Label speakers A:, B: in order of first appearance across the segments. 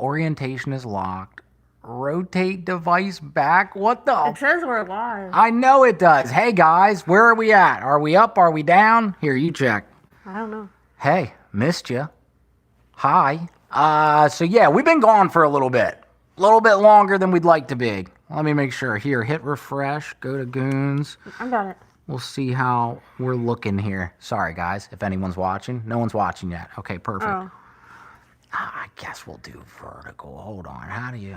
A: Orientation is locked. Rotate device back. What the?
B: It says we're live.
A: I know it does. Hey guys, where are we at? Are we up? Are we down? Here, you check.
B: I don't know.
A: Hey, missed you. Hi. So yeah, we've been gone for a little bit longer than we'd like to be. Let me make sure. Here, hit refresh. Go to Goons.
B: I got it.
A: We'll see how we're looking here. Sorry, guys, if anyone's watching. No one's watching yet. Okay, perfect.
B: Oh.
A: I guess we'll do vertical. Hold on. How do you...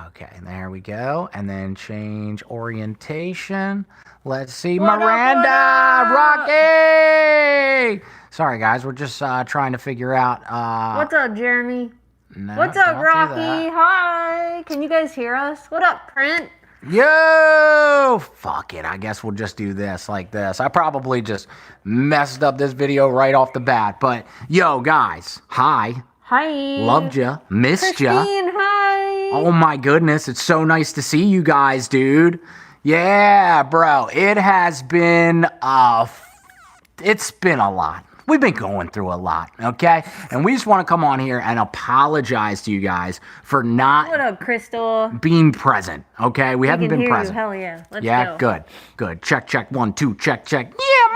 A: Okay, there we go. And then change orientation. Let's see.
B: What
A: Miranda!
B: up?
A: Rocky! Sorry, guys. We're just trying to figure out...
B: What's up, Jeremy?
A: No,
B: What's up,
A: don't do
B: Rocky?
A: that.
B: Hi. Can you guys hear us? What up, Print?
A: Yo! Fuck it. I guess we'll just do this like this. I probably just messed up this video right off the bat. But, yo, guys. Hi.
B: Hi.
A: Loved ya. Missed ya.
B: Christine, hi.
A: Oh my goodness, it's so nice to see you guys, dude. Yeah, bro, it has been, it's been a lot. We've been going through a lot, okay? And we just want to come on here and apologize to you guys for not
B: What up, Crystal?
A: being present, okay? We haven't
B: can
A: been
B: hear
A: present.
B: You. Hell yeah. Let's
A: Yeah,
B: go.
A: good. Check, 1, 2, check. Yeah,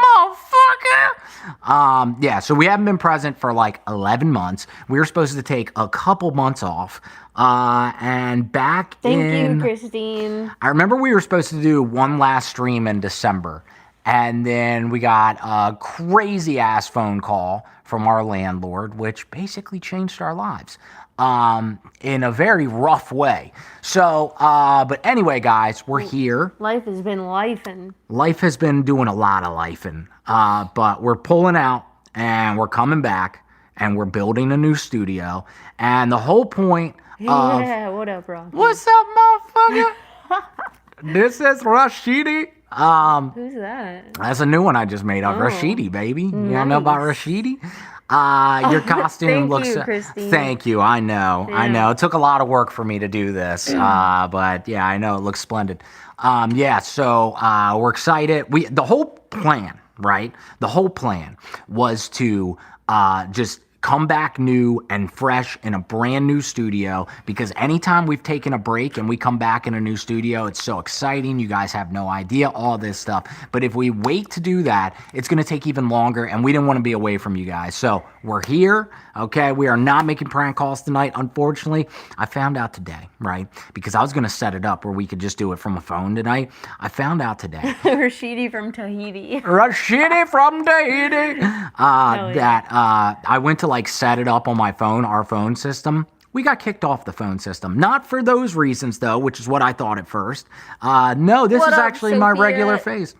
A: motherfucker! Yeah, so we haven't been present for like 11 months. We were supposed to take a couple months off. And back
B: Thank
A: in...
B: you, Christine.
A: I remember we were supposed to do one last stream in December. And then we got a crazy-ass phone call from our landlord, which basically changed our lives in a very rough way. So, but anyway, guys, we're here.
B: Life has been lifing.
A: Life has been doing a lot of lifing. But we're pulling out, and we're coming back, and we're building a new studio. And the whole point of...
B: Yeah, what up, Rocky?
A: What's up, motherfucker? This is Rashidi.
B: Who's that?
A: That's a new one I just made up.
B: Oh,
A: Rashidi, baby. You don't know about
B: nice.
A: Rashidi? Your costume
B: Thank
A: looks...
B: you, Christine.
A: Thank you. I know.
B: Yeah.
A: It took a lot of work for me to do this. But yeah, I know it looks splendid. Yeah, so we're excited. The whole plan, right? The whole plan was to just come back new and fresh in a brand new studio, because anytime we've taken a break and we come back in a new studio, it's so exciting. You guys have no idea, all this stuff. But if we wait to do that, it's going to take even longer, and we didn't want to be away from you guys. So we're here, okay? We are not making prank calls tonight, unfortunately. I found out today, right? Because I was going to set it up where we could just do it from a phone tonight. I found out today.
B: Rashidi from Tahiti.
A: Rashidi from Tahiti.
B: yeah.
A: That I went to like set it up on my phone, our phone system. We got kicked off the phone system. Not for those reasons though, which is what I thought at first. No, this
B: What
A: is
B: up,
A: actually my
B: Sophia?
A: regular face.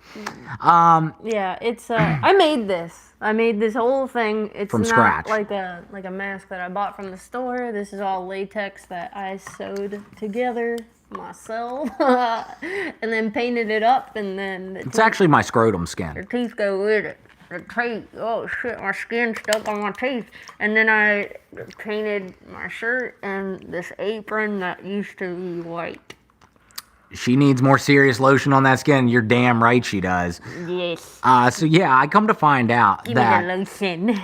B: Yeah, it's I made this. I made this whole thing. It's
A: From
B: not
A: scratch.
B: like a mask that I bought from the store. This is all latex that I sewed together myself and then painted it up, and then
A: It's actually my scrotum skin.
B: the teeth go with it. The teeth, oh shit, my skin stuck on my teeth. And then I painted my shirt and this apron that used to be white.
A: She needs more serious lotion on that skin. You're damn right she does.
B: Yes.
A: So yeah, I come to find out
B: Give me the
A: that
B: lotion.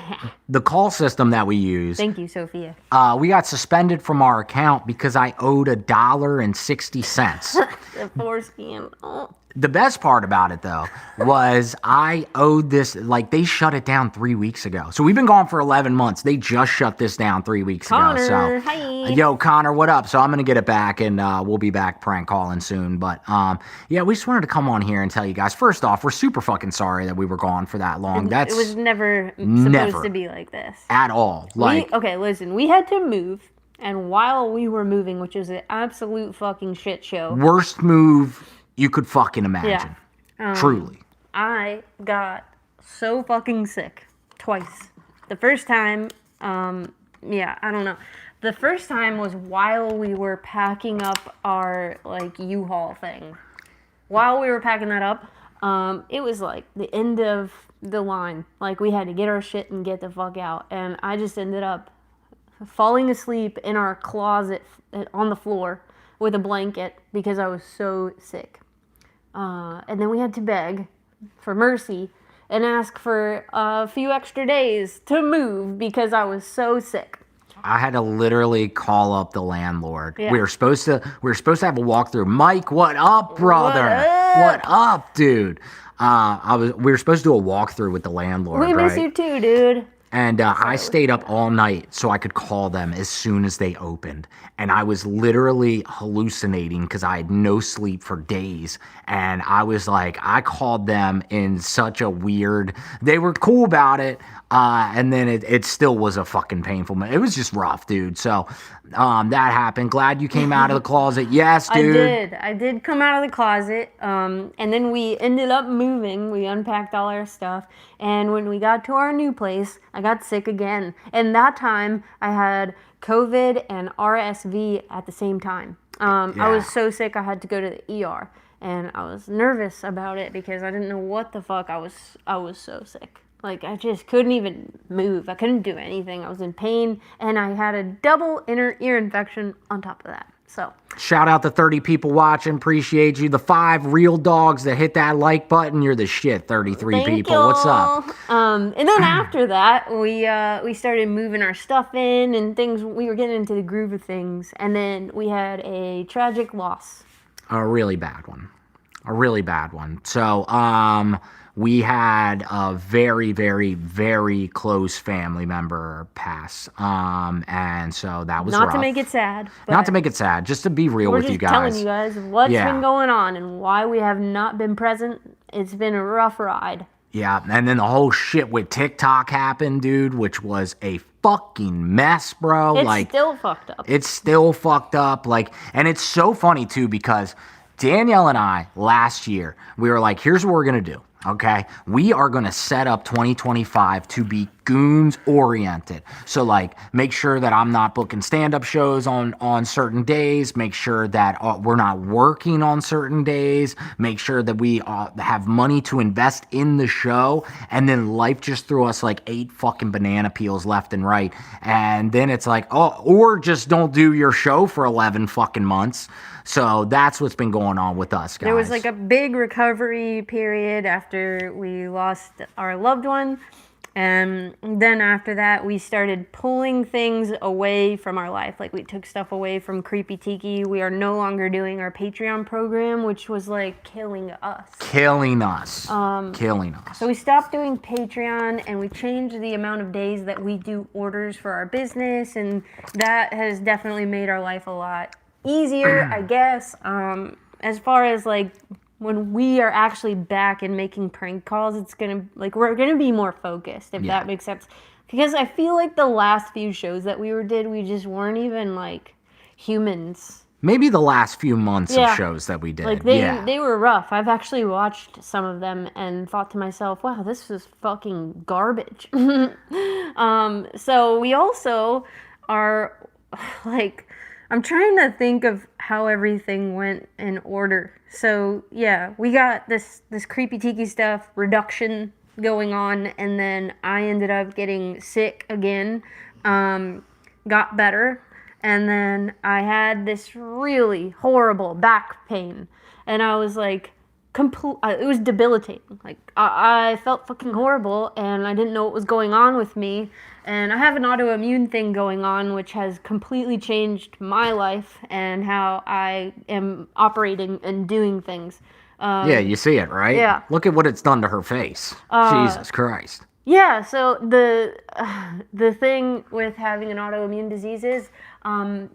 A: the call system that we use,
B: Thank you, Sophia.
A: we got suspended from our account because I owed $1.60.
B: The foreskin. Oh.
A: The best part about it, though, was I owed this, like, they shut it down 3 weeks ago. So we've been gone for 11 months. They just shut this down 3 weeks
B: Connor,
A: ago. So,
B: hi.
A: yo, Connor, what up? So I'm going to get it back, and we'll be back prank calling soon. But, yeah, we just wanted to come on here and tell you guys, first off, we're super fucking sorry that we were gone for that long.
B: It was never
A: Never.
B: supposed to be like this.
A: At all. Like,
B: Okay, listen, we had to move, and while we were moving, which was an absolute fucking shit show,
A: worst move you could fucking imagine. Truly.
B: I got so fucking sick twice. The first time, I don't know. The first time was while we were packing up our, like, U-Haul thing. While we were packing that up, it was, like, the end of the line. Like, we had to get our shit and get the fuck out. And I just ended up falling asleep in our closet on the floor with a blanket because I was so sick. And then we had to beg for mercy and ask for a few extra days to move because I was so sick.
A: I had to literally call up the landlord.
B: Yeah.
A: We were supposed to have a walkthrough. Mike, what up, brother?
B: up?
A: What up, dude? We were supposed to do a walkthrough with the landlord,
B: We miss
A: right?
B: you too, dude.
A: And I stayed up all night so I could call them as soon as they opened. And I was literally hallucinating because I had no sleep for days. And I was like, I called them in such a weird. They were cool about it. And then it still was a fucking painful moment. It was just rough, dude. So that happened. Glad you came out of the closet. Yes, dude.
B: I did come out of the closet. And then we ended up moving. We unpacked all our stuff. And when we got to our new place, I got sick again. And that time I had COVID and RSV at the same time. I was so sick I had to go to the ER. And I was nervous about it because I didn't know what the fuck. I was so sick. Like, I just couldn't even move. I couldn't do anything. I was in pain, and I had a double inner ear infection on top of that. So,
A: shout out to 30 people watching. Appreciate you. The 5 real dogs that hit that like button. You're the shit, 33
B: thank
A: people.
B: y'all.
A: What's up?
B: And then after that, we started moving our stuff in and things. We were getting into the groove of things, and then we had a tragic loss.
A: A really bad one. So, we had a very, very, very close family member pass. And so that was
B: Not
A: rough.
B: to make it sad. But
A: Not to make it sad, just to be real
B: we're
A: with
B: just
A: you guys.
B: telling you guys what's
A: Yeah.
B: been going on and why we have not been present. It's been a rough ride.
A: Yeah, and then the whole shit with TikTok happened, dude, which was a fucking mess, bro.
B: It's still fucked up.
A: It's still fucked up. Like, and it's so funny too because Danielle and I last year, we were like, here's what we're gonna do. Okay, we are going to set up 2025 to be goons oriented. So like, make sure that I'm not booking stand-up shows on certain days. Make sure that we're not working on certain days. Make sure that we have money to invest in the show. And then life just threw us like 8 fucking banana peels left and right. And then it's like, oh, or just don't do your show for 11 fucking months. So that's what's been going on with us, guys.
B: There was like a big recovery period after we lost our loved one. And then after that, we started pulling things away from our life. Like, we took stuff away from Creepy Tiki. We are no longer doing our Patreon program, which was like killing us.
A: Killing us.
B: So we stopped doing Patreon and we changed the amount of days that we do orders for our business. And that has definitely made our life a lot easier, I guess. As far as like when we are actually back and making prank calls, it's gonna we're gonna be more focused, if that makes sense. Because I feel like the last few shows that we did, we just weren't even like humans.
A: Maybe the last few months of shows that we did.
B: Like they were rough. I've actually watched some of them and thought to myself, wow, this is fucking garbage. So we also are like, I'm trying to think of how everything went in order. So yeah, we got this Creepy Tiki stuff, reduction going on, and then I ended up getting sick again, got better, and then I had this really horrible back pain, and I was like, it was debilitating. Like, I felt fucking horrible, and I didn't know what was going on with me. And I have an autoimmune thing going on, which has completely changed my life and how I am operating and doing things.
A: Yeah, you see it, right?
B: Yeah.
A: Look at what it's done to her face. Jesus Christ.
B: Yeah, so the thing with having an autoimmune disease is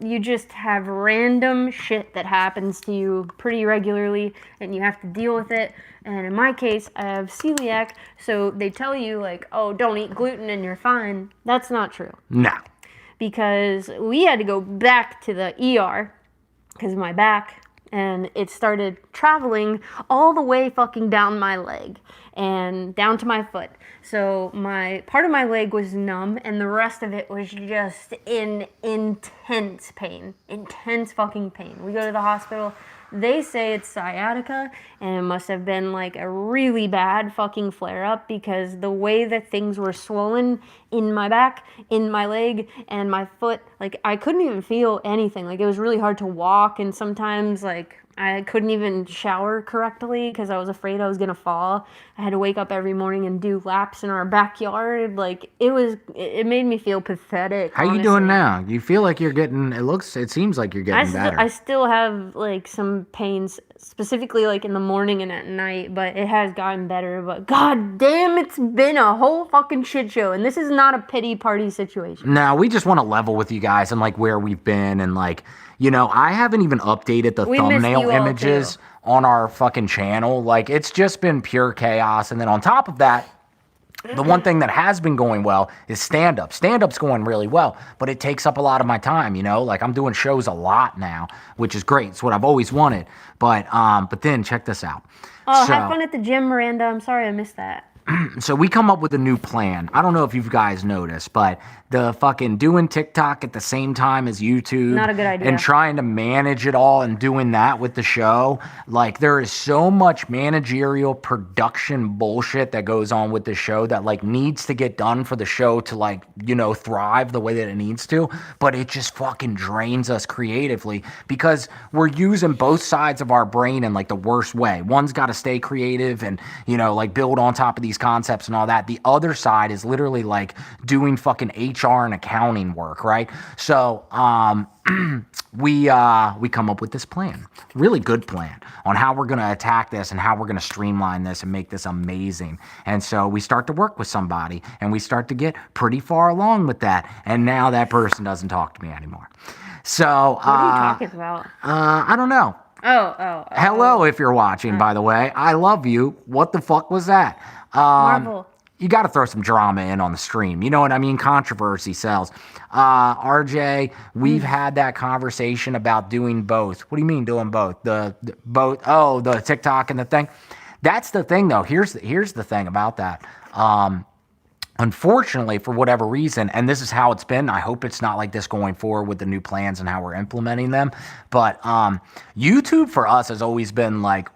B: you just have random shit that happens to you pretty regularly, and you have to deal with it. And in my case, I have celiac, so they tell you, like, oh, don't eat gluten and you're fine. That's not true.
A: No.
B: Because we had to go back to the ER because of my back, and it started traveling all the way fucking down my leg and down to my foot. So part of my leg was numb, and the rest of it was just in intense pain. Intense fucking pain. We go to the hospital. They say it's sciatica, and it must have been like a really bad fucking flare-up because the way that things were swollen in my back, in my leg, and my foot, like, I couldn't even feel anything. Like, it was really hard to walk, and sometimes, like, I couldn't even shower correctly because I was afraid I was gonna fall. I had to wake up every morning and do laps in our backyard. Like it made me feel pathetic.
A: How you doing now? You feel like you're getting? It seems like you're getting better.
B: I still have like some pains, specifically like in the morning and at night, but it has gotten better. But god damn, it's been a whole fucking shit show, and this is not a pity party situation.
A: No, we just want to level with you guys and like where we've been and like, I haven't even updated the
B: We missed
A: thumbnail
B: you all,
A: images
B: too.
A: on our fucking channel. Like it's just been pure chaos. And then on top of that, the one thing that has been going well is stand up. Stand up's going really well, but it takes up a lot of my time, Like I'm doing shows a lot now, which is great. It's what I've always wanted. But then check this out.
B: Oh, have fun at the gym, Miranda. I'm sorry I missed that.
A: So we come up with a new plan. I don't know if you guys noticed, but the fucking doing TikTok at the same time as YouTube.
B: Not a good idea.
A: And trying to manage it all and doing that with the show. Like there is so much managerial production bullshit that goes on with the show that like needs to get done for the show to like, thrive the way that it needs to. But it just fucking drains us creatively because we're using both sides of our brain in like the worst way. One's got to stay creative and, like build on top of these concepts and all that. The other side is literally like doing fucking HR and accounting work, right? So we come up with this plan, really good plan on how we're going to attack this and how we're going to streamline this and make this amazing. And so we start to work with somebody and we start to get pretty far along with that. And now that person doesn't talk to me anymore. So
B: What are you talking about?
A: I don't know. Hello, if you're watching, by the way. I love you. What the fuck was that?
B: Marvel.
A: You got to throw some drama in on the stream. You know what I mean? Controversy sells. RJ, we've had that conversation about doing both. What do you mean doing both? Both? Oh, the TikTok and the thing. That's the thing, though. Here's the thing about that. Unfortunately, for whatever reason, and this is how it's been, I hope it's not like this going forward with the new plans and how we're implementing them, but YouTube for us has always been like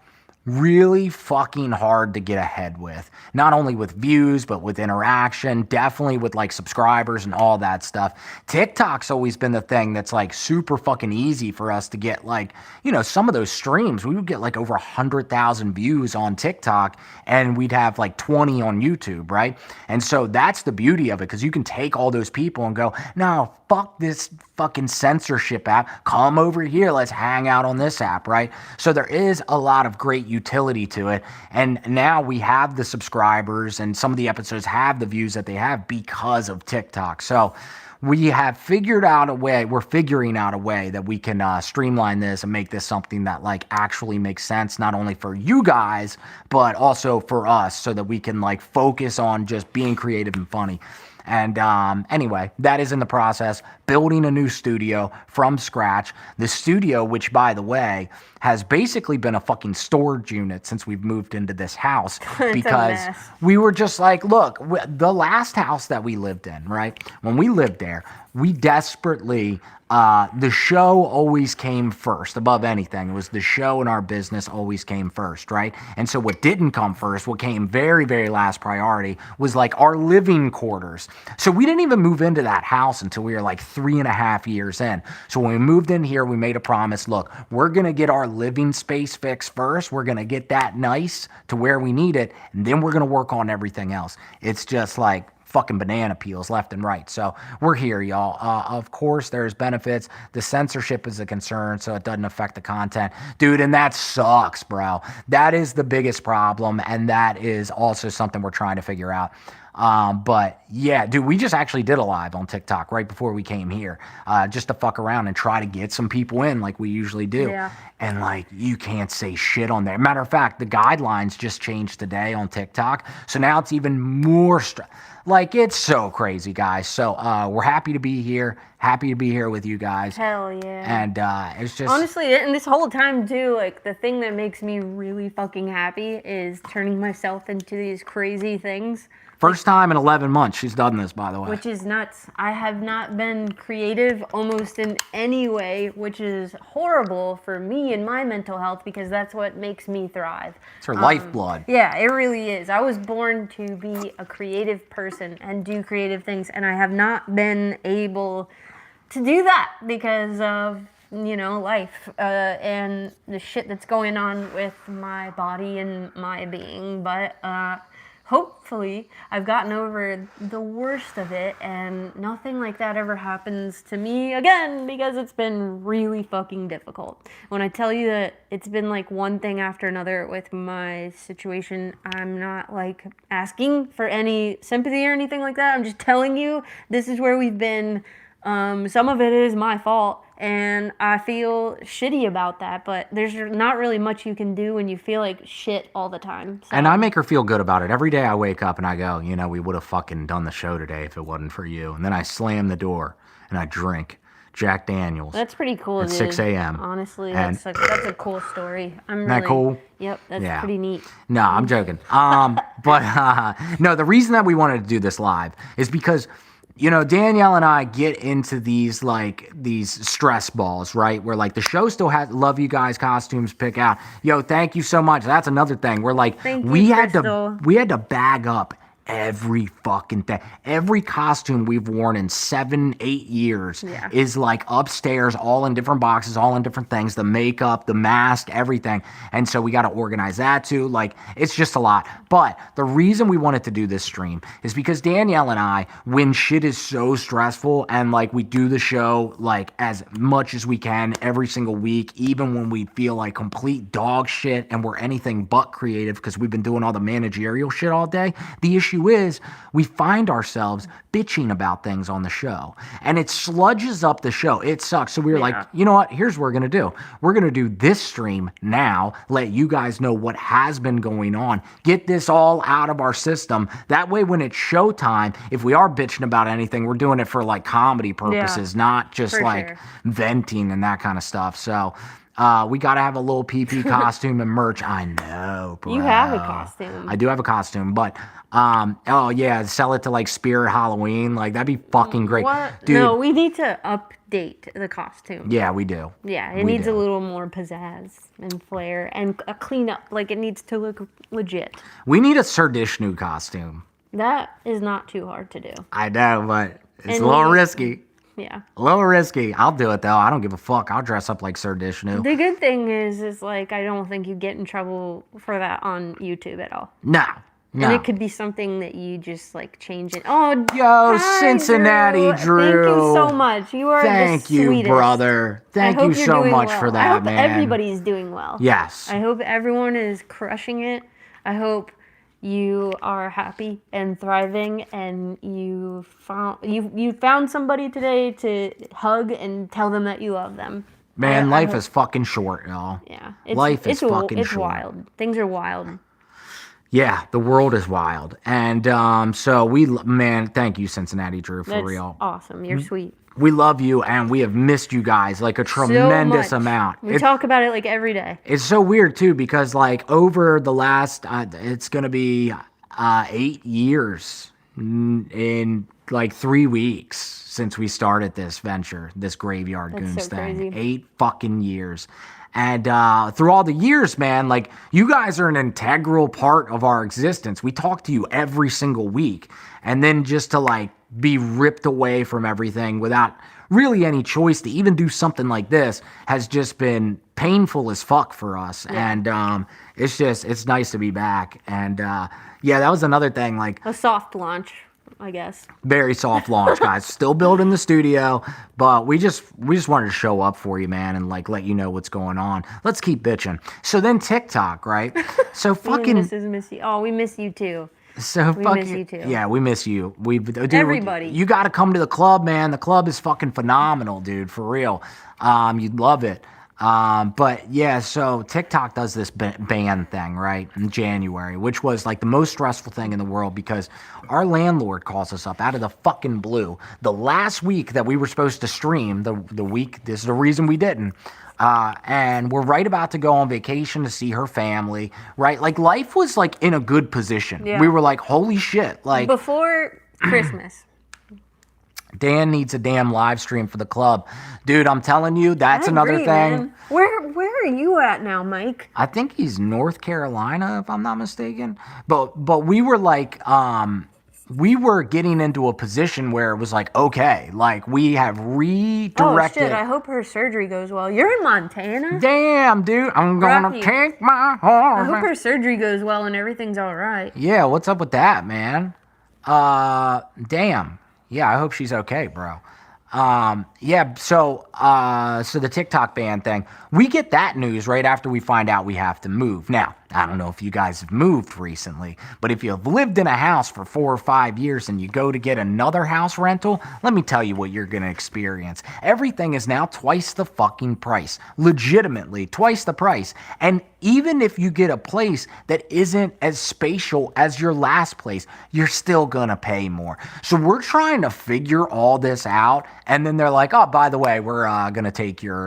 A: really fucking hard to get ahead with. Not only with views, but with interaction, definitely with like subscribers and all that stuff. TikTok's always been the thing that's like super fucking easy for us to get like, some of those streams, we would get like over 100,000 views on TikTok and we'd have like 20 on YouTube, right? And so that's the beauty of it because you can take all those people and go, no, fuck this fucking censorship app. Come over here. Let's hang out on this app, right? So there is a lot of great utility to it. And now we have the subscribers and some of the episodes have the views that they have because of TikTok. So we have figured out a way, we're figuring out a way that we can streamline this and make this something that like actually makes sense, not only for you guys, but also for us so that we can like focus on just being creative and funny. And anyway, that is in the process, building a new studio from scratch. The studio, which by the way, has basically been a fucking storage unit since we've moved into this house because we were just like, look, the last house that we lived in, right? When we lived there, we desperately, the show always came first above anything. It was the show and our business always came first, right? And so what didn't come first, what came very, very last priority was like our living quarters. So we didn't even move into that house until we were like 3.5 years in. So when we moved in here, we made a promise, look, we're going to get our living space fixed first. We're going to get that nice to where we need it. And then we're going to work on everything else. It's just like fucking banana peels left and right. So we're here, y'all. Of course, there's benefits. The censorship is a concern, so it doesn't affect the content. Dude, and that sucks, bro. That is the biggest problem, and that is also something we're trying to figure out. But yeah, dude, we just actually did a live on TikTok right before we came here, just to fuck around and try to get some people in like we usually do.
B: Yeah.
A: And like, you can't say shit on there. Matter of fact, the guidelines just changed today on TikTok. So now it's even more, like, it's so crazy, guys. So, we're happy to be here. Happy to be here with you guys.
B: Hell yeah.
A: And, it's just.
B: Honestly, and this whole time too, like, the thing that makes me really fucking happy is turning myself into these crazy things.
A: First time in 11 months she's done this, by the way.
B: Which is nuts. I have not been creative almost in any way, which is horrible for me and my mental health because that's what makes me thrive.
A: It's her lifeblood.
B: Yeah, it really is. I was born to be a creative person and do creative things, and I have not been able to do that because of life and the shit that's going on with my body and my being. But hopefully I've gotten over the worst of it and nothing like that ever happens to me again, because it's been really fucking difficult. When I tell you that it's been like one thing after another with my situation, I'm not like asking for any sympathy or anything like that. I'm just telling you this is where we've been. Some of it is my fault, and I feel shitty about that, but there's not really much you can do when you feel like shit all the time. So.
A: And I make her feel good about it. Every day I wake up and I go, we would have fucking done the show today if it wasn't for you. And then I slam the door and I drink Jack Daniels.
B: That's pretty cool,
A: at
B: dude.
A: 6 a.m.
B: Honestly,
A: And-
B: that's a cool story.
A: Isn't that cool?
B: Yep, that's
A: Yeah.
B: pretty neat.
A: No, I'm joking. But no, the reason that we wanted to do this live is because, Danielle and I get into these stress balls, right? Where like the show still has love you guys costumes pick out. Yo, thank you so much. That's another thing. We're like,
B: Thank you,
A: we had
B: Crystal.
A: to bag up every fucking thing. Every costume we've worn in 7-8 years
B: Yeah.
A: is like upstairs, all in different boxes, all in different things. The makeup, the mask, everything. And so we got to organize that too. Like, it's just a lot. But the reason we wanted to do this stream is because Danielle and I, when shit is so stressful and like we do the show like as much as we can every single week, even when we feel like complete dog shit and we're anything but creative because we've been doing all the managerial shit all day, the issue is we find ourselves bitching about things on the show and it sludges up the show. It sucks. So we were like, you know what? Here's what we're going to do. We're going to do this stream now, let you guys know what has been going on, get this all out of our system. That way, when it's showtime, if we are bitching about anything, we're doing it for like comedy purposes, not just
B: for
A: like
B: sure.
A: venting and that kind of stuff. So we got to have a little PP costume and merch. I know, bro.
B: You have a costume.
A: I do have a costume, but oh yeah, sell it to like Spirit Halloween. Like that'd be fucking great.
B: What?
A: Dude.
B: No, we need to update the costume.
A: Yeah, we do.
B: Yeah, it
A: We
B: needs
A: do.
B: a little more pizzazz and flair and a cleanup. Like, it needs to look legit.
A: We need a Sir Dishnu costume.
B: That is not too hard to do.
A: I know, but it's
B: And
A: a little
B: we-
A: risky.
B: Yeah.
A: A little risky. I'll do it though. I don't give a fuck. I'll dress up like Sir Dishnu.
B: The good thing is like, I don't think you get in trouble for that on YouTube at all.
A: No. No.
B: And it could be something that you just like change it. Oh,
A: Yo,
B: hi,
A: Cincinnati Drew.
B: Thank you so much. You are
A: Thank
B: the
A: you,
B: sweetest.
A: brother. Thank
B: I
A: you
B: hope you're
A: so
B: doing
A: much
B: well.
A: for
B: I
A: that,
B: hope
A: man.
B: everybody's doing well.
A: Yes.
B: I hope everyone is crushing it. I hope you are happy and thriving, and you found somebody today to hug and tell them that you love them.
A: Man,
B: I
A: life
B: hope-
A: is fucking short, y'all.
B: Yeah,
A: Life is fucking
B: it's
A: short.
B: wild. Things are wild.
A: Yeah, the world is wild. And so man, thank you, Cincinnati Drew, for
B: That's
A: real.
B: awesome. You're sweet.
A: We love you, and we have missed you guys like a tremendous
B: so much.
A: amount.
B: We talk about it like every day.
A: It's so weird too because like over the last, it's gonna be 8 years in like 3 weeks since we started this venture, this Graveyard
B: That's
A: Goons
B: so
A: thing.
B: crazy.
A: 8 fucking years. And through all the years, man, like you guys are an integral part of our existence. We talk to you every single week. And then just to like be ripped away from everything without really any choice to even do something like this has just been painful as fuck for us. And it's nice to be back. And yeah, that was another thing, like
B: A soft launch, I guess.
A: very soft launch, guys. Still building the studio, but we just wanted to show up for you, man, and like let you know what's going on. Let's keep bitching. So then TikTok, right? So
B: Me and
A: fucking
B: Mrs. Missy. Oh, we miss you too.
A: so
B: We
A: fucking
B: miss you too.
A: yeah, we miss you. Dude,
B: Everybody.
A: you got to come to the club, man. The club is fucking phenomenal, dude, for real. You'd love it. But yeah, so TikTok does this ban thing, right, in January, which was like the most stressful thing in the world because our landlord calls us up out of the fucking blue. The last week that we were supposed to stream, the week, this is the reason we didn't. And we're right about to go on vacation to see her family, right? Like life was like in a good position.
B: Yeah.
A: We were like, holy shit, like
B: Before Christmas.
A: Dan needs a damn live stream for the club. Dude, I'm telling you, that's
B: I
A: another
B: agree,
A: thing.
B: man. Where are you at now, Mike?
A: I think he's North Carolina, if I'm not mistaken. But we were like, we were getting into a position where it was like, okay, like we have
B: Oh
A: redirected.
B: shit! I hope her surgery goes well. You're in Montana.
A: Damn, dude, I'm gonna
B: Rocky.
A: take my
B: I hope
A: horse.
B: her surgery goes well and everything's all right.
A: Yeah, what's up with that, man? Damn. Yeah, I hope she's okay, bro. Yeah, so the TikTok ban thing, we get that news right after we find out we have to move. Now, I don't know if you guys have moved recently, but if you've lived in a house for 4 or 5 years and you go to get another house rental, let me tell you what you're going to experience. Everything is now twice the fucking price. Legitimately, twice the price. And even if you get a place that isn't as spatial as your last place, you're still gonna pay more. So we're trying to figure all this out, and then they're like, "Oh, by the way, we're gonna take your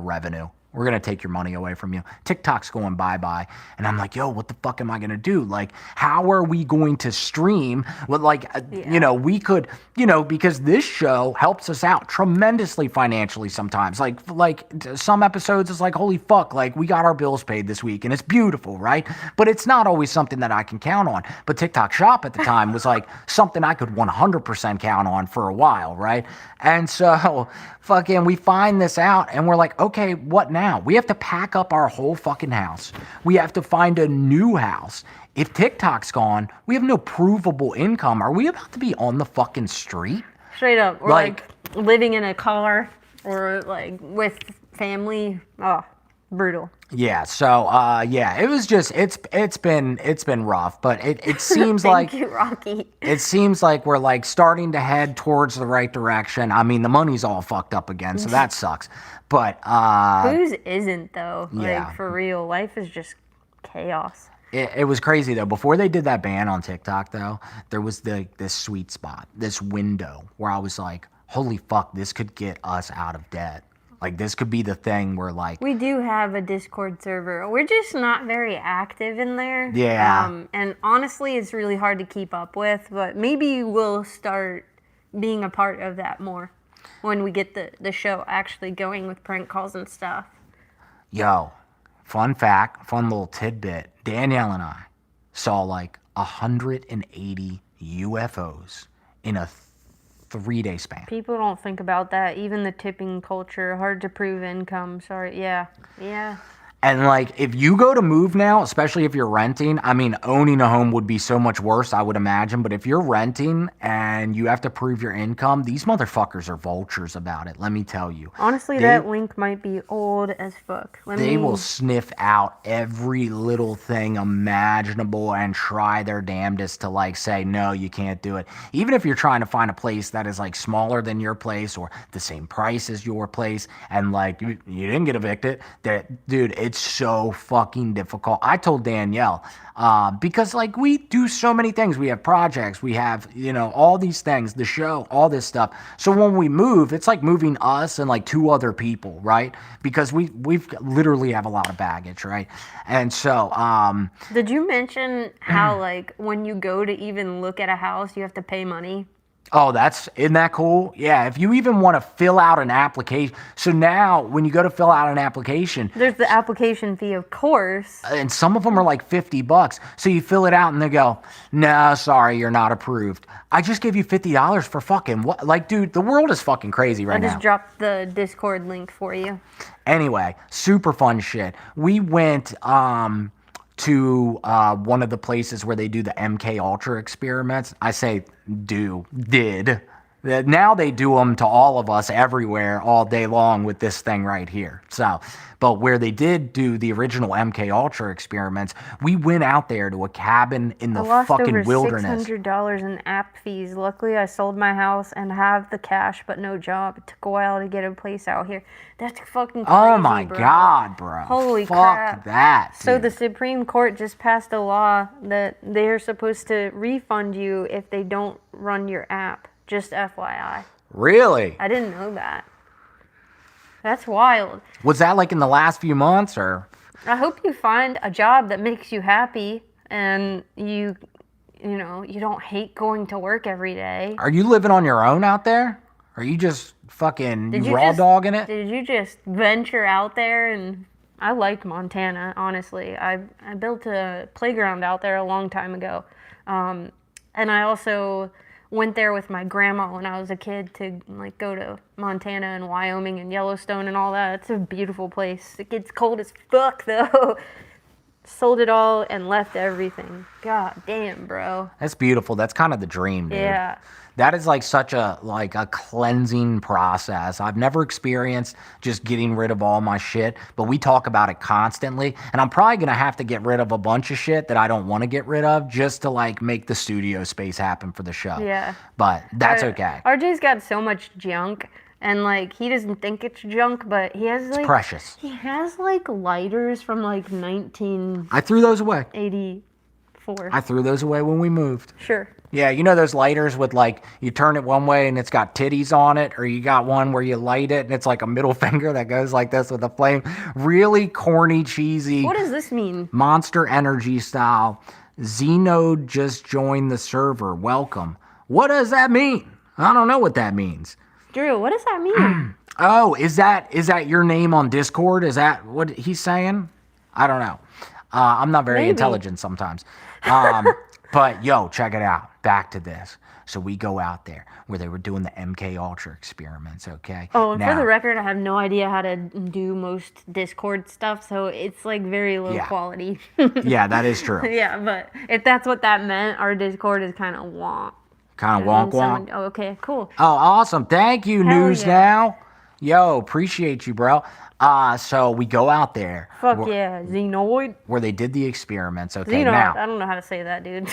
A: revenue. We're gonna take your money away from you." TikTok's going bye-bye, and I'm like, "Yo, what the fuck am I gonna do? Like, how are we going to stream? Well, like, you know, we could, you know, because this show helps us out tremendously financially sometimes. Like some episodes, it's like, holy fuck, like we got our bills paid this week, and it's beautiful, right? But it's not always something that I can count on. But TikTok Shop at the time was like something I could 100% count on for a while, right? And so, fucking, we find this out, and we're like, okay, what now? We have to pack up our whole fucking house. We have to find a new house. If TikTok's gone, we have no provable income. Are we about to be on the fucking street?
B: Straight up, or
A: Like-
B: like living in a car, or like with family. Oh, brutal.
A: Yeah, so yeah, it was just it's been rough, but it seems
B: Thank
A: like
B: you, Rocky.
A: it seems like we're like starting to head towards the right direction. I mean, the money's all fucked up again, so that sucks. But
B: Whose isn't though?
A: yeah.
B: Like for real, life is just chaos.
A: it was crazy though. Before they did that ban on TikTok though, there was this sweet spot, this window where I was like, holy fuck, this could get us out of debt. Like this could be the thing where like
B: We do have a Discord server. We're just not very active in there.
A: Yeah.
B: And honestly, it's really hard to keep up with. But maybe we'll start being a part of that more when we get the show actually going with prank calls and stuff.
A: Yo, fun fact, fun little tidbit. Danielle and I saw like 180 UFOs in a 3-day span.
B: People don't think about that. Even the tipping culture, hard to prove income. Sorry. Yeah. Yeah.
A: And like, if you go to move now, especially if you're renting, I mean, owning a home would be so much worse, I would imagine. But if you're renting and you have to prove your income, these motherfuckers are vultures about it. Let me tell you.
B: Honestly, that link might be old as fuck.
A: They will sniff out every little thing imaginable and try their damnedest to like say, no, you can't do it. Even if you're trying to find a place that is like smaller than your place or the same price as your place and like you didn't get evicted, that dude, it's so fucking difficult. I told Danielle, because like we do so many things. We have projects, we have, you know, all these things, the show, all this stuff. So when we move, it's like moving us and like 2 other people, right? Because we've literally have a lot of baggage, right? And so,
B: Did you mention how, like, when you go to even look at a house, you have to pay money?
A: oh, isn't that cool? Yeah, if you even want to fill out an application. So now when you go to fill out an application,
B: There's the application fee, of course.
A: and some of them are like $50. So you fill it out and they go, no, sorry, you're not approved. I just gave you $50 for fucking what? Like, dude, the world is fucking crazy right
B: I
A: now.
B: just dropped the Discord link for you.
A: Anyway, super fun shit. We went to one of the places where they do the MK Ultra experiments. I say did. Now they do them to all of us everywhere all day long with this thing right here. So, but where they did do the original MK Ultra experiments, we went out there to a cabin in the
B: I lost
A: fucking
B: over
A: wilderness.
B: $600 in app fees. Luckily, I sold my house and have the cash, but no job. It took a while to get a place out here. That's fucking crazy,
A: Oh my
B: bro.
A: God, bro.
B: Holy
A: Fuck
B: crap.
A: that.
B: So
A: dude.
B: the Supreme Court just passed a law that they're supposed to refund you if they don't run your app. Just FYI.
A: Really?
B: I didn't know that. That's wild.
A: Was that like in the last few months or?
B: I hope you find a job that makes you happy and you know, you don't hate going to work every day.
A: Are you living on your own out there? Are you just fucking raw dogging it?
B: Did you just venture out there? And I like Montana, honestly. I built a playground out there a long time ago. And I also went there with my grandma when I was a kid to like go to Montana and Wyoming and Yellowstone and all that. It's a beautiful place. It gets cold as fuck though. Sold it all and left everything. God damn, bro.
A: That's beautiful. That's kind of the dream, dude.
B: Yeah.
A: That is like such a cleansing process. I've never experienced just getting rid of all my shit, but we talk about it constantly. And I'm probably gonna have to get rid of a bunch of shit that I don't want to get rid of just to like make the studio space happen for the show.
B: Yeah.
A: But that's okay.
B: RJ's got so much junk, and like he doesn't think it's junk, but he has like
A: Precious.
B: he has like lighters from like 1984.
A: I threw those away. I threw those away when we moved.
B: Sure.
A: Yeah, you know those lighters with like, you turn it one way and it's got titties on it, or you got one where you light it and it's like a middle finger that goes like this with a flame. Really corny, cheesy.
B: What does this mean?
A: Monster Energy style. Xenode just joined the server. Welcome. What does that mean? I don't know what that means.
B: Drew, what does that mean?
A: Oh, is that your name on Discord? Is that what he's saying? I don't know. I'm not very
B: Maybe.
A: intelligent sometimes. But yo, check it out. Back to this. So we go out there where they were doing the MK Ultra experiments, okay?
B: Oh, and
A: Now,
B: for the record, I have no idea how to do most Discord stuff, so it's like very low
A: Yeah.
B: quality.
A: yeah, that is true.
B: Yeah, but if that's what that meant, our Discord is kind of wonk.
A: Kind of wonk wonk.
B: Oh, okay, cool.
A: Oh, awesome. Thank you,
B: Hell
A: News
B: yeah.
A: Now. Yo, appreciate you, bro. So we go out there
B: Fuck yeah, Xenoid.
A: where they did the experiments, okay?
B: Xenoid.
A: Now,
B: I don't know how to say that, dude.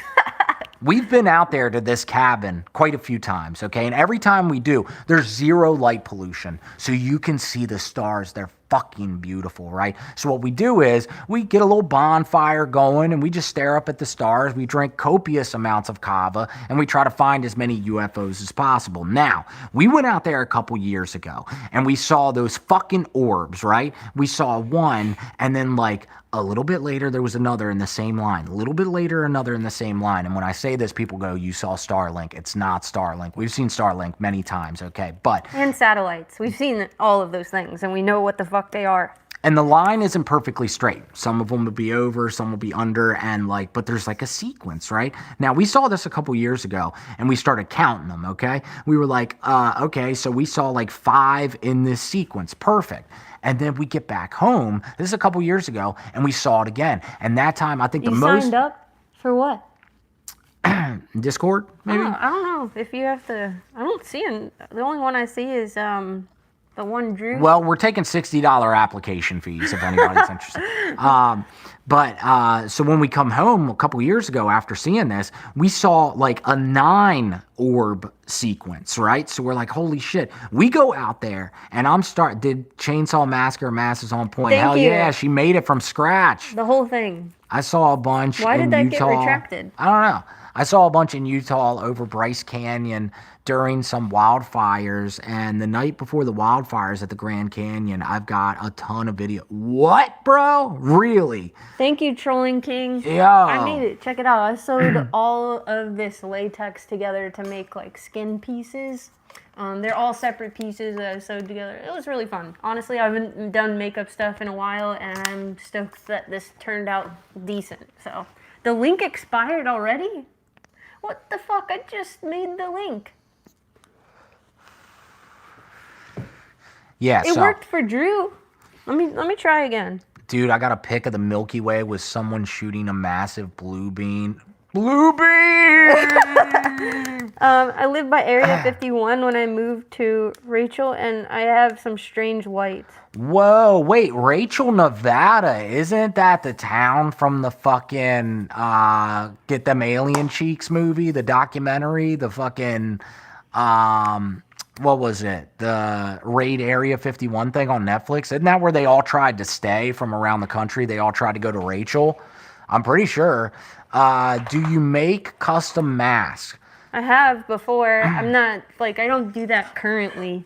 A: we've been out there to this cabin quite a few times, okay? And every time we do, there's zero light pollution. So you can see the stars. They're fucking beautiful, right? So what we do is we get a little bonfire going and we just stare up at the stars. We drink copious amounts of kava and we try to find as many UFOs as possible. Now, we went out there a couple years ago and we saw those fucking orbs, right? We saw one and then like a little bit later, there was another in the same line. A little bit later, another in the same line. And when I say this, people go, you saw Starlink. It's not Starlink. We've seen Starlink many times, okay? But,
B: And satellites. We've seen all of those things, and we know what the fuck they are.
A: and the line isn't perfectly straight. Some of them will be over, some will be under, and like, but there's like a sequence, right? Now, we saw this a couple years ago, and we started counting them, okay? We were like, okay, so we saw like 5 in this sequence. Perfect. And then we get back home. This is a couple years ago, and we saw it again. And that time, I think
B: You
A: the most
B: signed up for what?
A: Discord, maybe.
B: I don't know if you have to. I don't see it. The only one I see is the one Drew.
A: Well, we're taking $60 application fees if anybody's interested. So when we come home a couple years ago after seeing this, we saw like a 9 orb sequence, right? So we're like, holy shit. We go out there and did Chainsaw Massacre Masses on Point.
B: Thank
A: Hell
B: you.
A: yeah, she made it from scratch.
B: The whole thing.
A: I saw a bunch
B: Why
A: in
B: did that get
A: Utah.
B: retracted?
A: I don't know. I saw a bunch in Utah over Bryce Canyon during some wildfires, and the night before the wildfires at the Grand Canyon, I've got a ton of video. What, bro? Really?
B: Thank you, Trolling King.
A: Yeah.
B: I made it. Check it out. I sewed all of this latex together to make like skin pieces. They're all separate pieces that I sewed together. It was really fun. Honestly, I haven't done makeup stuff in a while, and I'm stoked that this turned out decent. So, the link expired already? What the fuck? I just made the link.
A: Yeah,
B: It
A: so,
B: worked for Drew. Let me try again.
A: dude, I got a pic of the Milky Way with someone shooting a massive blue beam. Blue beam!
B: I lived by Area 51 when I moved to Rachel, and I have some strange lights.
A: Whoa, wait, Rachel, Nevada, isn't that the town from the fucking Get Them Alien Cheeks movie, the documentary, the fucking what was it? The Raid Area 51 thing on Netflix? Isn't that where they all tried to stay from around the country? They all tried to go to Rachel? I'm pretty sure. Do you make custom masks?
B: I have before. I'm not, like, I don't do that currently.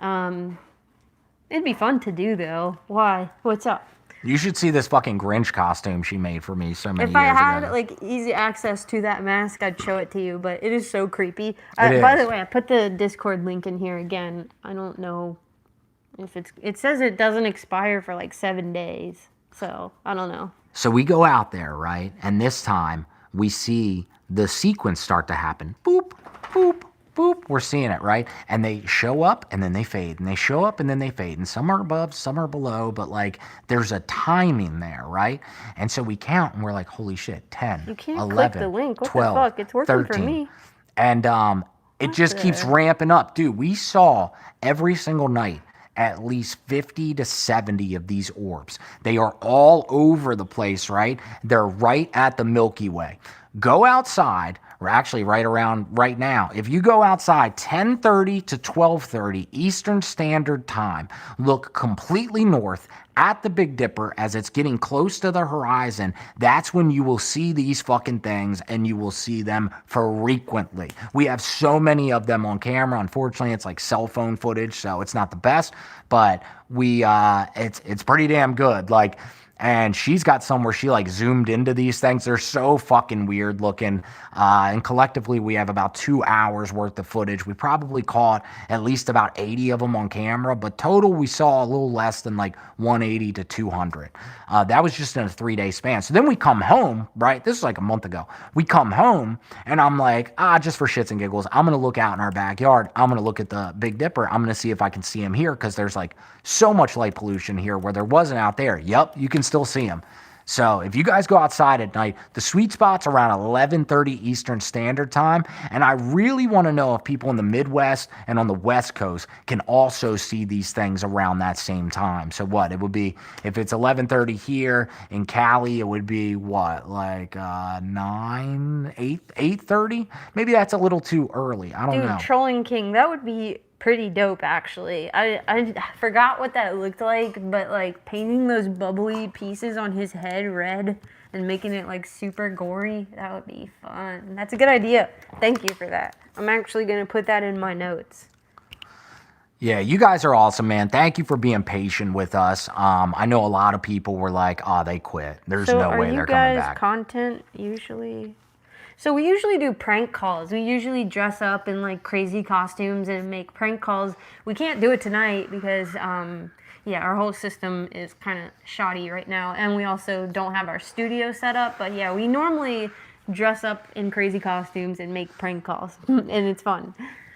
B: It'd be fun to do, though. Why? What's up?
A: You should see this fucking Grinch costume she made for me so many
B: If I
A: years
B: had,
A: ago.
B: like, easy access to that mask, I'd show it to you, but it is so creepy.
A: It
B: By
A: is.
B: the way, I put the Discord link in here again. I don't know if it says it doesn't expire for, like, 7 days. So, I don't know.
A: So we go out there, right? And this time we see the sequence start to happen. Boop, boop, boop. We're seeing it, right? And they show up and then they fade, and they show up and then they fade, and some are above, some are below, but like there's a timing there, right? And so we count and we're like, holy shit, 10,
B: You can't
A: 11,
B: click the link. What
A: 12,
B: the fuck? It's working
A: 13.
B: for me.
A: And it just keeps ramping up. Dude, we saw every single night at least 50 to 70 of these orbs. They are all over the place, right? They're right at the Milky Way. Go outside, or actually right around right now. If you go outside 10:30 to 12:30 Eastern Standard Time, look completely north at the Big Dipper as it's getting close to the horizon, that's when you will see these fucking things, and you will see them frequently. We have so many of them on camera. Unfortunately, it's like cell phone footage, so it's not the best, but it's pretty damn good. Like, and she's got some where she like zoomed into these things. They're so fucking weird looking. And collectively, we have about 2 hours worth of footage. We probably caught at least about 80 of them on camera, but total we saw a little less than like 180 to 200. That was just in a 3-day span. So then we come home, right? This is like a month ago. We come home and I'm like, just for shits and giggles, I'm going to look out in our backyard. I'm going to look at the Big Dipper. I'm going to see if I can see him here, because there's like so much light pollution here where there wasn't out there. Yep, you can still see him. So if you guys go outside at night, the sweet spot's around 11:30 Eastern Standard Time. And I really want to know if people in the Midwest and on the West Coast can also see these things around that same time. So what? It would be, if it's 11:30 here in Cali, it would be what? Like 8:30? Maybe that's a little too early. I don't know.
B: Dude, Trolling King, that would be pretty dope, actually. I forgot what that looked like, but like painting those bubbly pieces on his head red and making it like super gory, that would be fun. That's a good idea. Thank you for that. I'm actually gonna put that in my notes.
A: Yeah, you guys are awesome, man. Thank you for being patient with us. I know a lot of people were like, they quit. There's no way they're coming back.
B: Content usually? So we usually do prank calls. We usually dress up in like crazy costumes and make prank calls. We can't do it tonight because, our whole system is kind of shoddy right now. And we also don't have our studio set up. But yeah, we normally dress up in crazy costumes and make prank calls. And it's fun.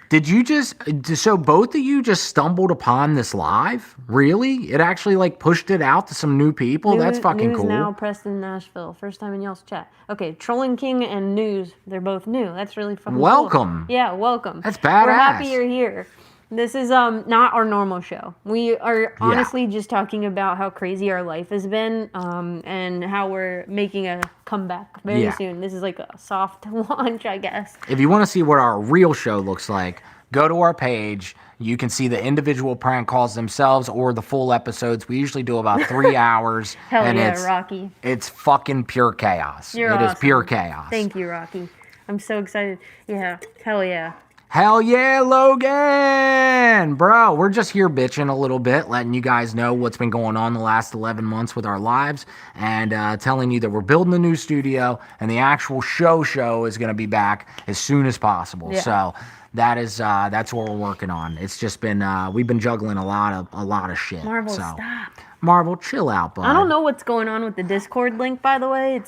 A: Did you so both of you just stumbled upon this live? Really? It actually like pushed it out to some new people? That's fucking
B: News
A: cool.
B: Now, Preston, Nashville. First time in y'all's chat. Okay, Trolling King and News, they're both new. That's really fucking
A: Welcome.
B: cool. Yeah, welcome.
A: That's badass.
B: We're happy you're here. This is not our normal show. We are honestly just talking about how crazy our life has been, and how we're making a comeback very soon. This is like a soft launch, I guess.
A: If you want to see what our real show looks like, go to our page. You can see the individual prank calls themselves or the full episodes. We usually do about 3 hours.
B: Hell
A: and
B: yeah, Rocky.
A: It's fucking pure chaos.
B: You're
A: It is
B: awesome.
A: pure chaos.
B: Thank you, Rocky. I'm so excited. Yeah, hell yeah.
A: Hell yeah, Logan! Bro, we're just here bitching a little bit, letting you guys know what's been going on the last 11 months with our lives, and telling you that we're building a new studio, and the actual show is going to be back as soon as possible.
B: Yeah.
A: So that's what we're working on. It's just been we've been juggling a lot of shit.
B: Marvel,
A: so.
B: stop.
A: Marvel, chill out, bud.
B: I don't know what's going on with the Discord link, by the way.